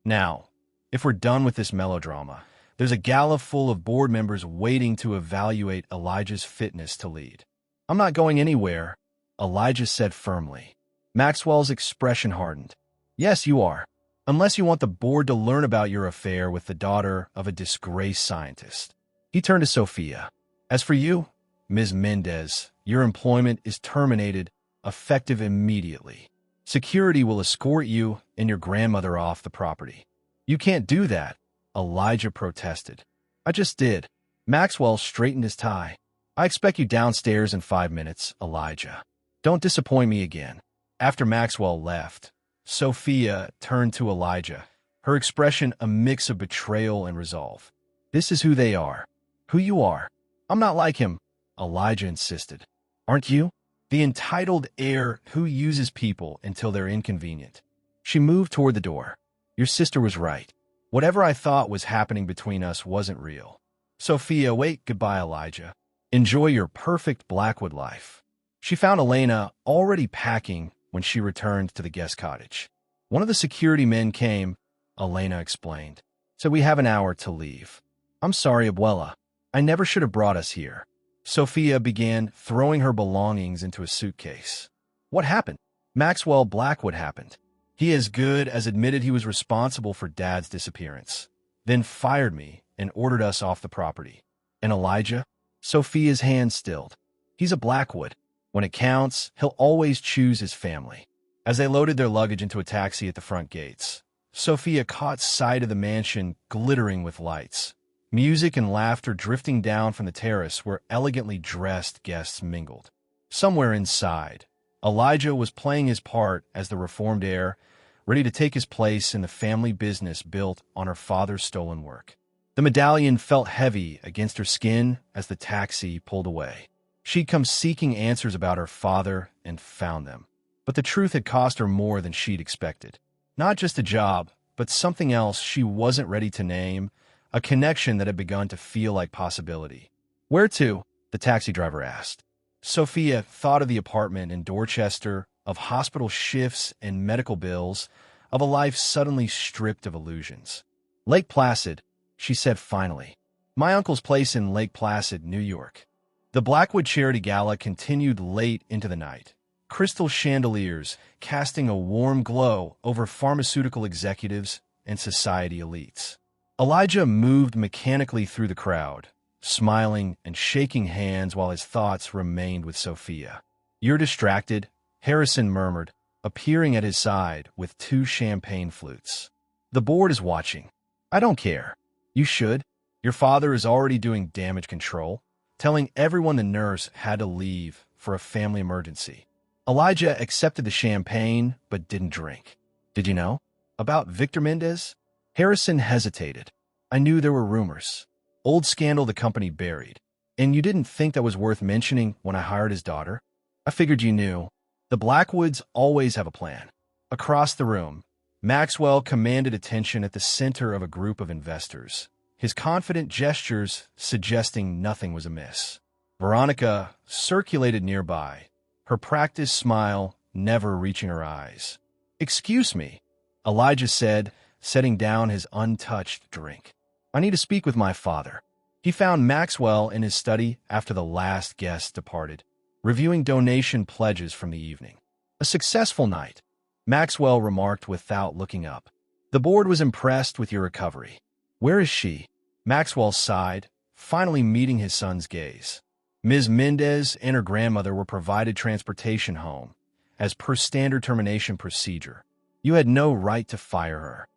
Now, if we're done with this melodrama, there's a gala full of board members waiting to evaluate Elijah's fitness to lead. I'm not going anywhere, Elijah said firmly. Maxwell's expression hardened. Yes, you are. Unless you want the board to learn about your affair with the daughter of a disgraced scientist. He turned to Sophia. As for you, Ms. Mendez, your employment is terminated, effective immediately. Security will escort you and your grandmother off the property. You can't do that, Elijah protested. I just did. Maxwell straightened his tie. I expect you downstairs in 5 minutes, Elijah. Don't disappoint me again. After Maxwell left, Sophia turned to Elijah, her expression a mix of betrayal and resolve. This is who they are. Who you are. I'm not like him, Elijah insisted. Aren't you? The entitled heir who uses people until they're inconvenient. She moved toward the door. Your sister was right. Whatever I thought was happening between us wasn't real. Sophia, wait, goodbye, Elijah. Enjoy your perfect Blackwood life. She found Elena already packing when she returned to the guest cottage. One of the security men came, Elena explained. So we have an hour to leave. I'm sorry, Abuela. I never should have brought us here. Sophia began throwing her belongings into a suitcase. What happened? Maxwell Blackwood happened. He as good as admitted he was responsible for Dad's disappearance, then fired me and ordered us off the property. And Elijah? Sophia's hand stilled. He's a Blackwood. When it counts, he'll always choose his family. As they loaded their luggage into a taxi at the front gates, Sophia caught sight of the mansion glittering with lights. Music and laughter drifting down from the terrace where elegantly dressed guests mingled. Somewhere inside, Elijah was playing his part as the reformed heir, ready to take his place in the family business built on her father's stolen work. The medallion felt heavy against her skin as the taxi pulled away. She'd come seeking answers about her father and found them. But the truth had cost her more than she'd expected. Not just a job, but something else she wasn't ready to name, a connection that had begun to feel like possibility. Where to? The taxi driver asked. Sophia thought of the apartment in Dorchester, of hospital shifts and medical bills, of a life suddenly stripped of illusions. Lake Placid, she said finally. My uncle's place in Lake Placid, New York. The Blackwood Charity Gala continued late into the night. Crystal chandeliers casting a warm glow over pharmaceutical executives and society elites. Elijah moved mechanically through the crowd, smiling and shaking hands while his thoughts remained with Sophia. You're distracted, Harrison murmured, appearing at his side with 2 champagne flutes. The board is watching. I don't care. You should. Your father is already doing damage control, telling everyone the nurse had to leave for a family emergency. Elijah accepted the champagne but didn't drink. Did you know? About Victor Mendez? Harrison hesitated. I knew there were rumors. Old scandal the company buried. And you didn't think that was worth mentioning when I hired his daughter? I figured you knew. The Blackwoods always have a plan. Across the room, Maxwell commanded attention at the center of a group of investors, his confident gestures suggesting nothing was amiss. Veronica circulated nearby, her practiced smile never reaching her eyes. Excuse me, Elijah said, setting down his untouched drink. I need to speak with my father. He found Maxwell in his study after the last guest departed, reviewing donation pledges from the evening. A successful night, Maxwell remarked without looking up. The board was impressed with your recovery. Where is she? Maxwell sighed, finally meeting his son's gaze. Ms. Mendez and her grandmother were provided transportation home, as per standard termination procedure. You had no right to fire her.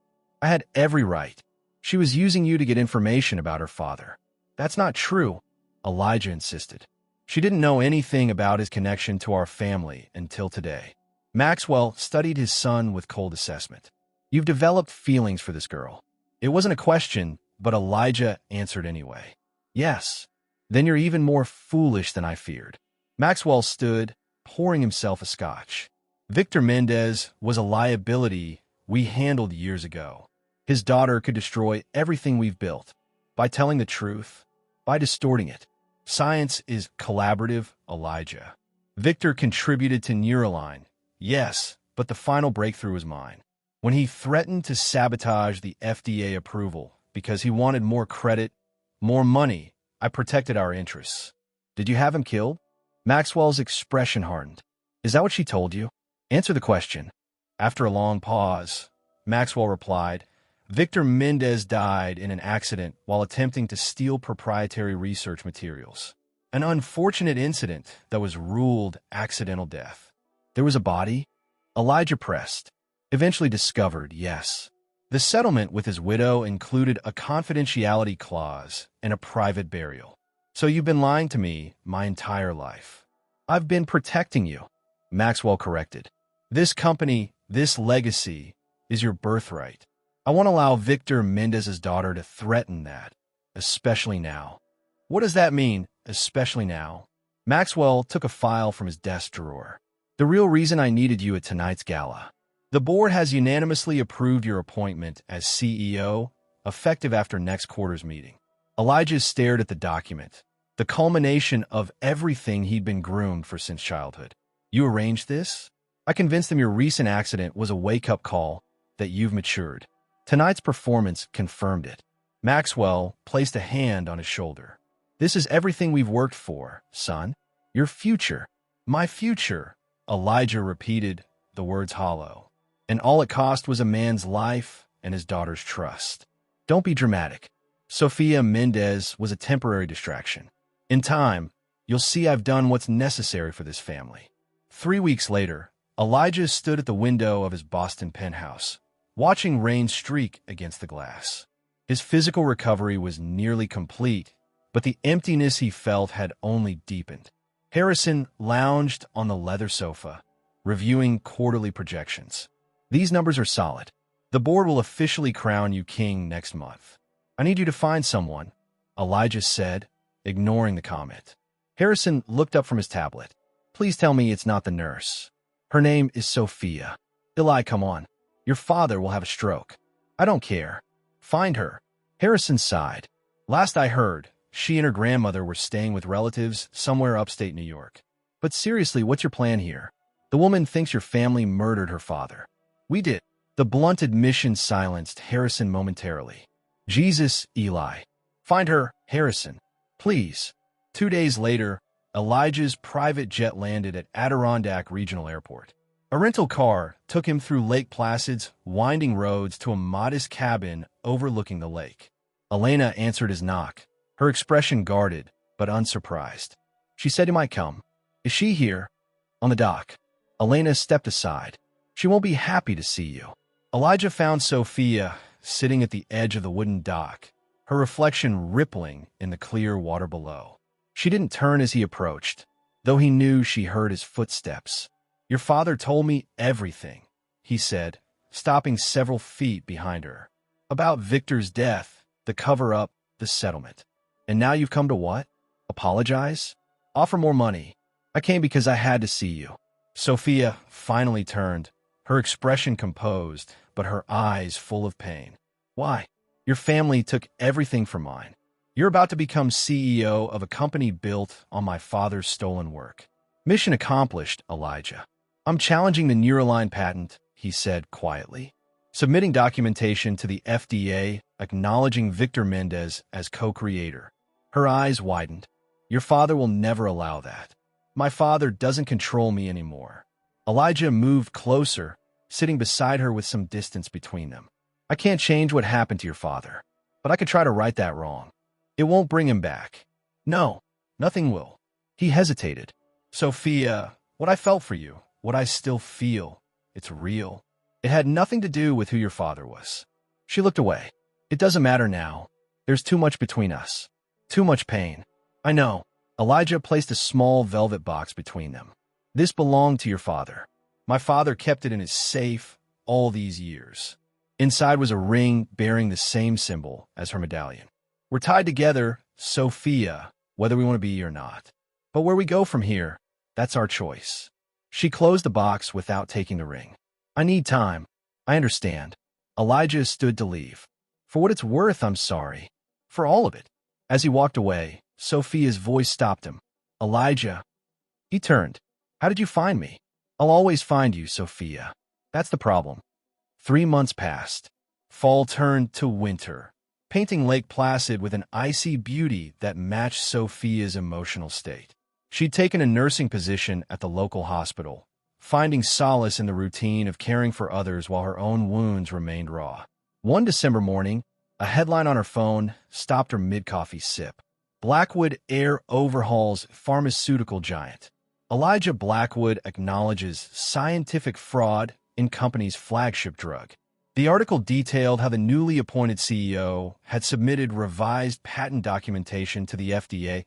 I had every right. She was using you to get information about her father. That's not true, Elijah insisted. She didn't know anything about his connection to our family until today. Maxwell studied his son with cold assessment. You've developed feelings for this girl. It wasn't a question, but Elijah answered anyway. Yes. Then you're even more foolish than I feared. Maxwell stood, pouring himself a scotch. Victor Mendez was a liability we handled years ago. His daughter could destroy everything we've built. By telling the truth, by distorting it. Science is collaborative, Elijah. Victor contributed to Neuraline. Yes, but the final breakthrough was mine. When he threatened to sabotage the FDA approval because he wanted more credit, more money, I protected our interests. Did you have him killed? Maxwell's expression hardened. Is that what she told you? Answer the question. After a long pause, Maxwell replied, Victor Mendez died in an accident while attempting to steal proprietary research materials. An unfortunate incident that was ruled accidental death. There was a body? Elijah pressed. Eventually discovered, yes. The settlement with his widow included a confidentiality clause and a private burial. So you've been lying to me my entire life. I've been protecting you, Maxwell corrected. This company, this legacy, is your birthright. I won't allow Victor Mendez's daughter to threaten that, especially now. What does that mean, especially now? Maxwell took a file from his desk drawer. The real reason I needed you at tonight's gala. The board has unanimously approved your appointment as CEO, effective after next quarter's meeting. Elijah stared at the document, the culmination of everything he'd been groomed for since childhood. You arranged this? I convinced them your recent accident was a wake-up call, that you've matured. Tonight's performance confirmed it. Maxwell placed a hand on his shoulder. This is everything we've worked for, son. Your future. My future. Elijah repeated, the words hollow. And all it cost was a man's life and his daughter's trust. Don't be dramatic. Sophia Mendez was a temporary distraction. In time, you'll see I've done what's necessary for this family. 3 weeks later, Elijah stood at the window of his Boston penthouse, watching rain streak against the glass. His physical recovery was nearly complete, but the emptiness he felt had only deepened. Harrison lounged on the leather sofa, reviewing quarterly projections. These numbers are solid. The board will officially crown you king next month. I need you to find someone, Elijah said, ignoring the comment. Harrison looked up from his tablet. Please tell me it's not the nurse. Her name is Sophia. Eli, come on. Your father will have a stroke. I don't care. Find her. Harrison sighed. Last I heard, she and her grandmother were staying with relatives somewhere upstate New York. But seriously, what's your plan here? The woman thinks your family murdered her father. We did. The blunt admission silenced Harrison momentarily. Jesus, Eli. Find her, Harrison. Please. 2 days later, Elijah's private jet landed at Adirondack Regional Airport. A rental car took him through Lake Placid's winding roads to a modest cabin overlooking the lake. Elena answered his knock, her expression guarded but unsurprised. She said he might come. Is she here? On the dock. Elena stepped aside. She won't be happy to see you. Elijah found Sophia sitting at the edge of the wooden dock, her reflection rippling in the clear water below. She didn't turn as he approached, though he knew she heard his footsteps. Your father told me everything, he said, stopping several feet behind her. About Victor's death, the cover-up, the settlement. And now you've come to what? Apologize? Offer more money. I came because I had to see you. Sophia finally turned, her expression composed, but her eyes full of pain. Why? Your family took everything from mine. You're about to become CEO of a company built on my father's stolen work. Mission accomplished, Elijah. I'm challenging the Neuraline patent, he said quietly, submitting documentation to the FDA, acknowledging Victor Mendez as co-creator. Her eyes widened. Your father will never allow that. My father doesn't control me anymore. Elijah moved closer, sitting beside her with some distance between them. I can't change what happened to your father. but I could try to right that wrong. It won't bring him back. No, nothing will. He hesitated. Sophia, what I felt for you, what I still feel, it's real. It had nothing to do with who your father was. She looked away. It doesn't matter now. There's too much between us. Too much pain. I know. Elijah placed a small velvet box between them. This belonged to your father. My father kept it in his safe all these years. Inside was a ring bearing the same symbol as her medallion. We're tied together, Sophia, whether we want to be or not. But where we go from here, that's our choice. She closed the box without taking the ring. I need time. I understand. Elijah stood to leave. For what it's worth, I'm sorry. For all of it. As he walked away, Sophia's voice stopped him. Elijah. He turned. How did you find me? I'll always find you, Sophia. That's the problem. 3 months passed. Fall turned to winter, painting Lake Placid with an icy beauty that matched Sophia's emotional state. She'd taken a nursing position at the local hospital, finding solace in the routine of caring for others while her own wounds remained raw. One December morning, a headline on her phone stopped her mid-coffee sip. Blackwood Heir overhauls pharmaceutical giant. Elijah Blackwood acknowledges scientific fraud in company's flagship drug. The article detailed how the newly appointed CEO had submitted revised patent documentation to the FDA,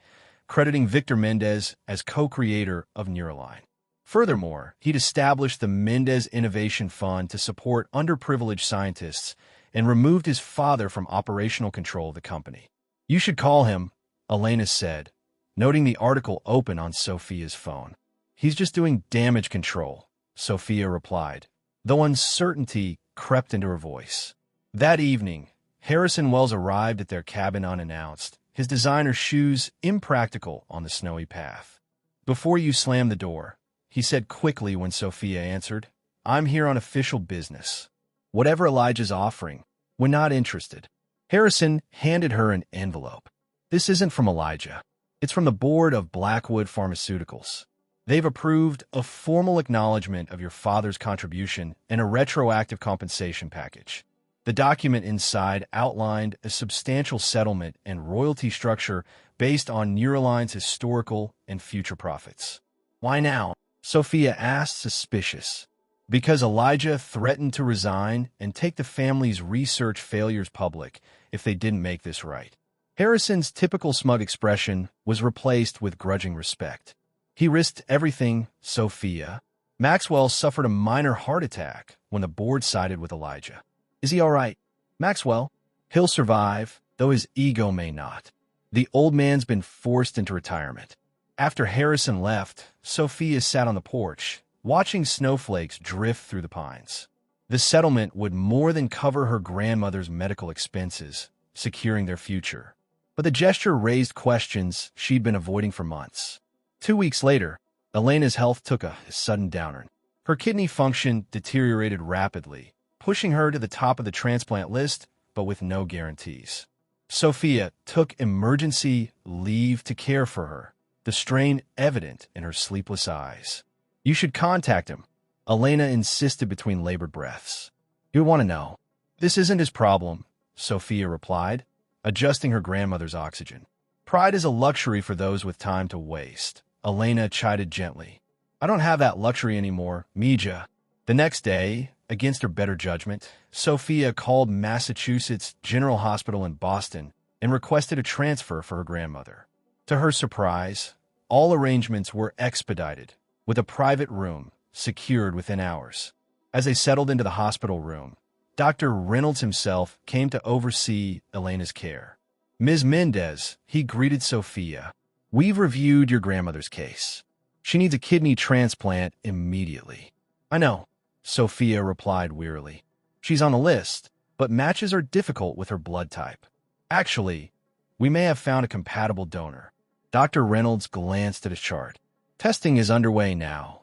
crediting Victor Mendez as co-creator of Neuralign. Furthermore, he'd established the Mendez Innovation Fund to support underprivileged scientists and removed his father from operational control of the company. You should call him, Elena said, noting the article open on Sophia's phone. He's just doing damage control, Sophia replied, though uncertainty crept into her voice. That evening, Harrison Wells arrived at their cabin unannounced, his designer shoes impractical on the snowy path. Before you slam the door, he said quickly when Sophia answered, I'm here on official business. Whatever Elijah's offering, we're not interested. Harrison handed her an envelope. This isn't from Elijah. It's from the board of Blackwood Pharmaceuticals. They've approved a formal acknowledgement of your father's contribution and a retroactive compensation package. The document inside outlined a substantial settlement and royalty structure based on Neuralign's historical and future profits. Why now? Sophia asked, suspicious. Because Elijah threatened to resign and take the family's research failures public if they didn't make this right. Harrison's typical smug expression was replaced with grudging respect. He risked everything, Sophia. Maxwell suffered a minor heart attack when the board sided with Elijah. Is he all right? Maxwell? He'll survive, though his ego may not. The old man's been forced into retirement. After Harrison left, Sophia sat on the porch, watching snowflakes drift through the pines. The settlement would more than cover her grandmother's medical expenses, securing their future. But the gesture raised questions she'd been avoiding for months. 2 weeks later, Elena's health took a sudden downturn. Her kidney function deteriorated rapidly, pushing her to the top of the transplant list, but with no guarantees. Sophia took emergency leave to care for her, the strain evident in her sleepless eyes. You should contact him, Elena insisted between labored breaths. You want to know. This isn't his problem, Sophia replied, adjusting her grandmother's oxygen. Pride is a luxury for those with time to waste. Elena chided gently. I don't have that luxury anymore, Mija. The next day, against her better judgment, Sophia called Massachusetts General Hospital in Boston and requested a transfer for her grandmother. To her surprise, all arrangements were expedited, with a private room secured within hours. As they settled into the hospital room, Dr. Reynolds himself came to oversee Elena's care. Ms. Mendez, he greeted Sophia. We've reviewed your grandmother's case. She needs a kidney transplant immediately. I know, Sophia replied wearily. She's on the list, but matches are difficult with her blood type. Actually, we may have found a compatible donor. Dr. Reynolds glanced at his chart. Testing is underway now.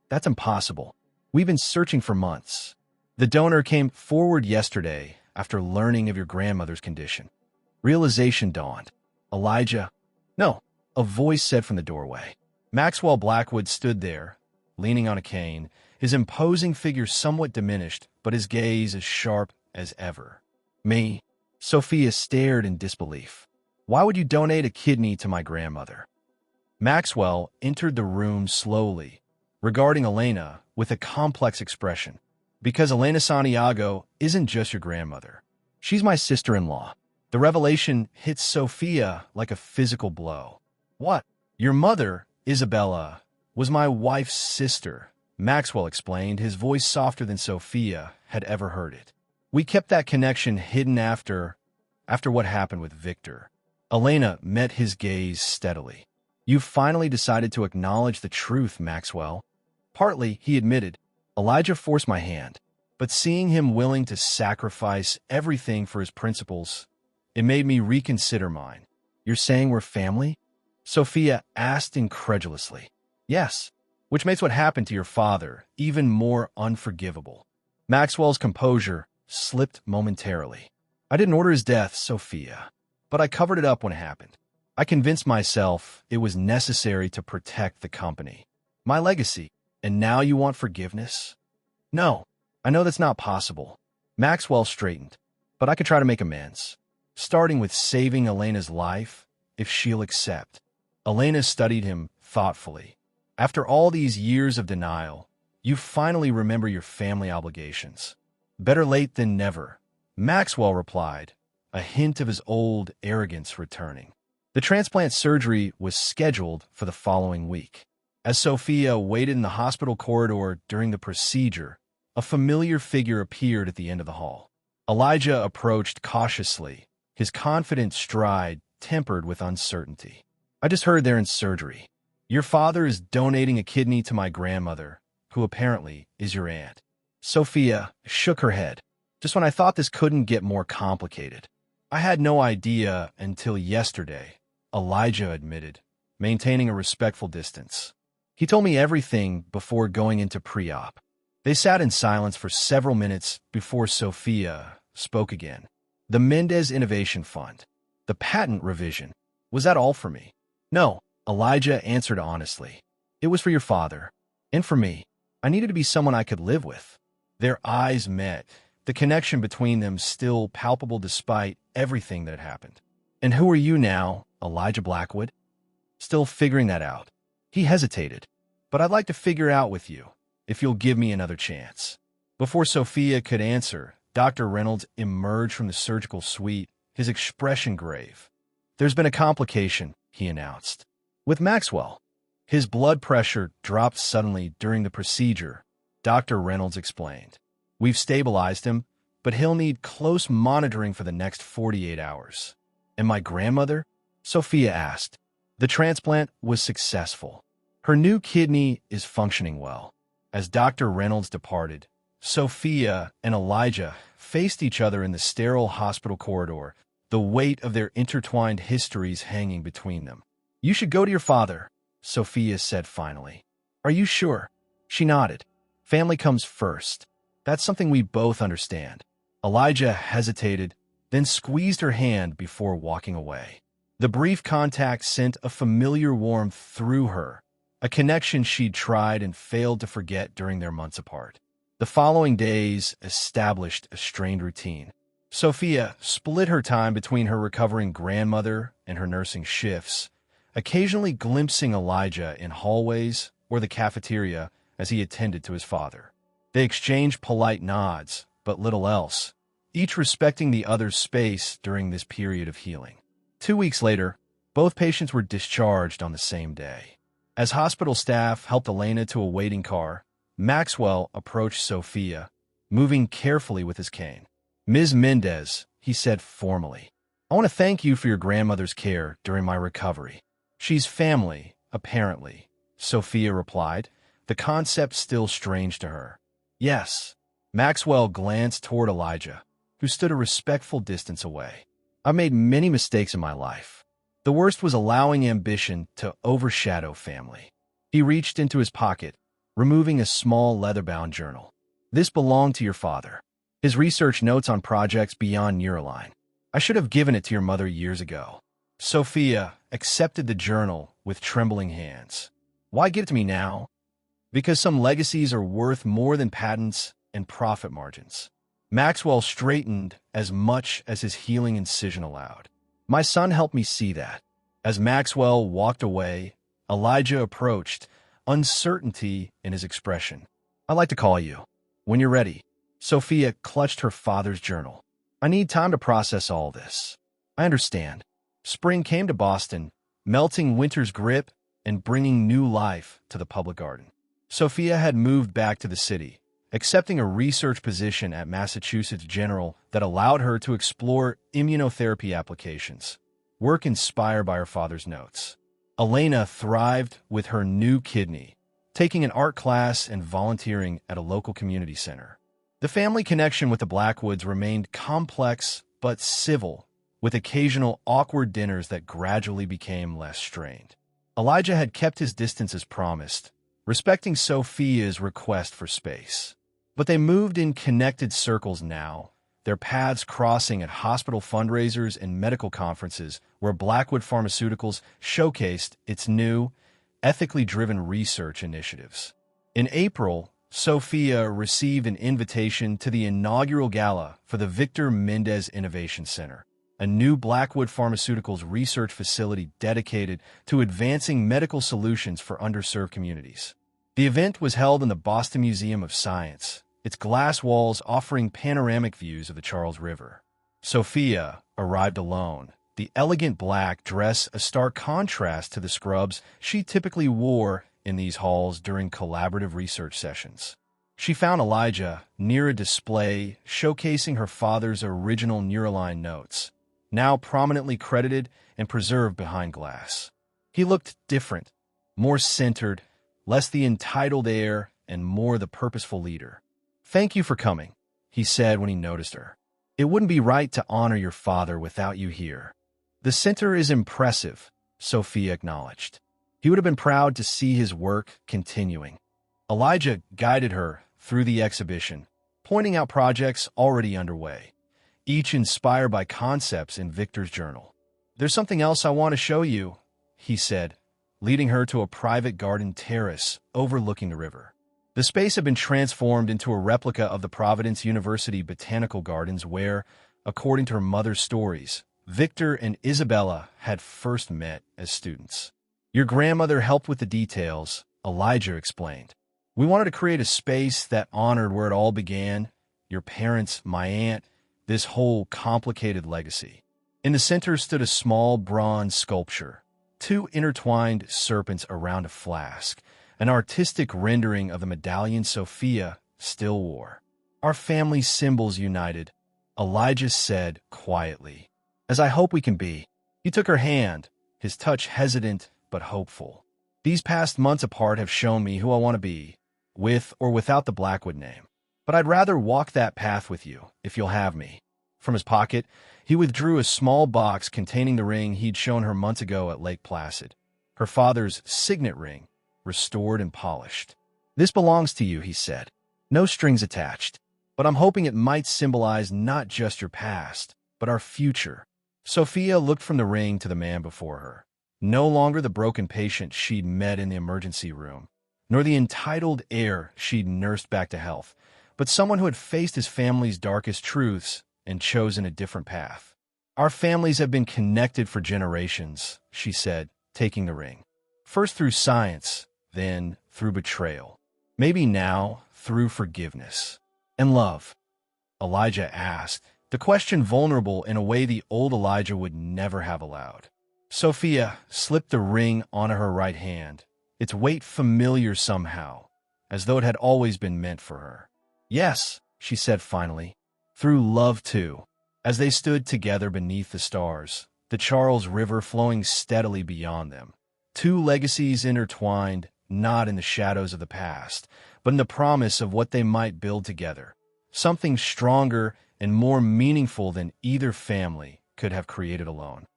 That's impossible. We've been searching for months. The donor came forward yesterday after learning of your grandmother's condition. Realization dawned. Elijah? No, a voice said from the doorway. Maxwell Blackwood stood there, leaning on a cane, his imposing figure somewhat diminished, but his gaze as sharp as ever. Me? Sophia stared in disbelief. Why would you donate a kidney to my grandmother? Maxwell entered the room slowly, regarding Elena with a complex expression. Because Elena Santiago isn't just your grandmother. She's my sister-in-law. The revelation hits Sophia like a physical blow. What? Your mother, Isabella, was my wife's sister, Maxwell explained, his voice softer than Sophia had ever heard it. We kept that connection hidden after what happened with Victor. Elena met his gaze steadily. You've finally decided to acknowledge the truth, Maxwell. Partly, he admitted. Elijah forced my hand, but seeing him willing to sacrifice everything for his principles, it made me reconsider mine. You're saying we're family? Sophia asked incredulously. Yes, which makes what happened to your father even more unforgivable. Maxwell's composure slipped momentarily. I didn't order his death, Sophia, but I covered it up when it happened. I convinced myself it was necessary to protect the company, my legacy. And now you want forgiveness? No, I know that's not possible. Maxwell straightened, but I could try to make amends, starting with saving Elena's life, if she'll accept. Elena studied him thoughtfully. After all these years of denial, you finally remember your family obligations. Better late than never, Maxwell replied, a hint of his old arrogance returning. The transplant surgery was scheduled for the following week. As Sophia waited in the hospital corridor during the procedure, a familiar figure appeared at the end of the hall. Elijah approached cautiously, his confident stride tempered with uncertainty. I just heard they're in surgery. Your father is donating a kidney to my grandmother, who apparently is your aunt. Sophia shook her head. Just when I thought this couldn't get more complicated. I had no idea until yesterday, Elijah admitted, maintaining a respectful distance. He told me everything before going into pre-op. They sat in silence for several minutes before Sophia spoke again. The Mendez Innovation Fund. The patent revision. Was that all for me? No, Elijah answered honestly. It was for your father. And for me. I needed to be someone I could live with. Their eyes met, the connection between them still palpable despite everything that had happened. And who are you now, Elijah Blackwood? Still figuring that out. He hesitated. But I'd like to figure out with you, if you'll give me another chance. Before Sophia could answer, Dr. Reynolds emerged from the surgical suite, his expression grave. There's been a complication, he announced. With Maxwell. His blood pressure dropped suddenly during the procedure, Dr. Reynolds explained. We've stabilized him, but he'll need close monitoring for the next 48 hours. And my grandmother? Sophia asked. The transplant was successful. Her new kidney is functioning well. As Dr. Reynolds departed, Sophia and Elijah faced each other in the sterile hospital corridor, the weight of their intertwined histories hanging between them. You should go to your father, Sophia said finally. Are you sure? She nodded. Family comes first. That's something we both understand. Elijah hesitated, then squeezed her hand before walking away. The brief contact sent a familiar warmth through her, a connection she'd tried and failed to forget during their months apart. The following days established a strained routine. Sophia split her time between her recovering grandmother and her nursing shifts, occasionally glimpsing Elijah in hallways or the cafeteria as he attended to his father. They exchanged polite nods, but little else, each respecting the other's space during this period of healing. 2 weeks later, both patients were discharged on the same day. As hospital staff helped Elena to a waiting car, Maxwell approached Sophia, moving carefully with his cane. Ms. Mendez, he said formally, I want to thank you for your grandmother's care during my recovery. She's family, apparently, Sophia replied, the concept still strange to her. Yes. Maxwell glanced toward Elijah, who stood a respectful distance away. I've made many mistakes in my life. The worst was allowing ambition to overshadow family. He reached into his pocket, removing a small leather-bound journal. This belonged to your father. His research notes on projects beyond Neuroline. I should have given it to your mother years ago. Sophia accepted the journal with trembling hands. Why give it to me now? Because some legacies are worth more than patents and profit margins. Maxwell straightened as much as his healing incision allowed. My son helped me see that. As Maxwell walked away, Elijah approached, uncertainty in his expression. I'd like to call you. When you're ready. Sophia clutched her father's journal. I need time to process all this. I understand. Spring came to Boston, melting winter's grip and bringing new life to the public garden. Sophia had moved back to the city, accepting a research position at Massachusetts General that allowed her to explore immunotherapy applications, work inspired by her father's notes. Elena thrived with her new kidney, taking an art class and volunteering at a local community center. The family connection with the Blackwoods remained complex but civil, with occasional awkward dinners that gradually became less strained. Elijah had kept his distance as promised, respecting Sophia's request for space. But they moved in connected circles now, their paths crossing at hospital fundraisers and medical conferences where Blackwood Pharmaceuticals showcased its new, ethically driven research initiatives. In April, Sophia received an invitation to the inaugural gala for the Victor Mendez Innovation Center, a new Blackwood Pharmaceuticals research facility dedicated to advancing medical solutions for underserved communities. The event was held in the Boston Museum of Science, its glass walls offering panoramic views of the Charles River. Sophia arrived alone, the elegant black dress a stark contrast to the scrubs she typically wore in these halls during collaborative research sessions. She found Elijah near a display showcasing her father's original Neuroline notes, now prominently credited and preserved behind glass. He looked different, more centered, less the entitled heir and more the purposeful leader. Thank you for coming, he said when he noticed her. It wouldn't be right to honor your father without you here. The center is impressive, Sophia acknowledged. He would have been proud to see his work continuing. Elijah guided her through the exhibition, pointing out projects already underway, each inspired by concepts in Victor's journal. There's something else I want to show you, he said, leading her to a private garden terrace overlooking the river. The space had been transformed into a replica of the Providence University Botanical Gardens where, according to her mother's stories, Victor and Isabella had first met as students. Your grandmother helped with the details, Elijah explained. We wanted to create a space that honored where it all began, your parents, my aunt, this whole complicated legacy. In the center stood a small bronze sculpture, two intertwined serpents around a flask, an artistic rendering of the medallion Sophia still wore. Our family's symbols united, Elijah said quietly. As I hope we can be. He took her hand, his touch hesitant but hopeful. These past months apart have shown me who I want to be, with or without the Blackwood name. But I'd rather walk that path with you, if you'll have me. From his pocket, he withdrew a small box containing the ring he'd shown her months ago at Lake Placid, her father's signet ring, restored and polished. This belongs to you, he said. No strings attached, but I'm hoping it might symbolize not just your past, but our future. Sophia looked from the ring to the man before her. No longer the broken patient she'd met in the emergency room, nor the entitled heir she'd nursed back to health, but someone who had faced his family's darkest truths and chosen a different path. Our families have been connected for generations, she said, taking the ring. First through science, then through betrayal. Maybe now through forgiveness. And love? Elijah asked, the question vulnerable in a way the old Elijah would never have allowed. Sophia slipped the ring onto her right hand, its weight familiar somehow, as though it had always been meant for her. Yes, she said finally, through love too. As they stood together beneath the stars, the Charles River flowing steadily beyond them. Two legacies intertwined, not in the shadows of the past, but in the promise of what they might build together. Something stronger and more meaningful than either family could have created alone.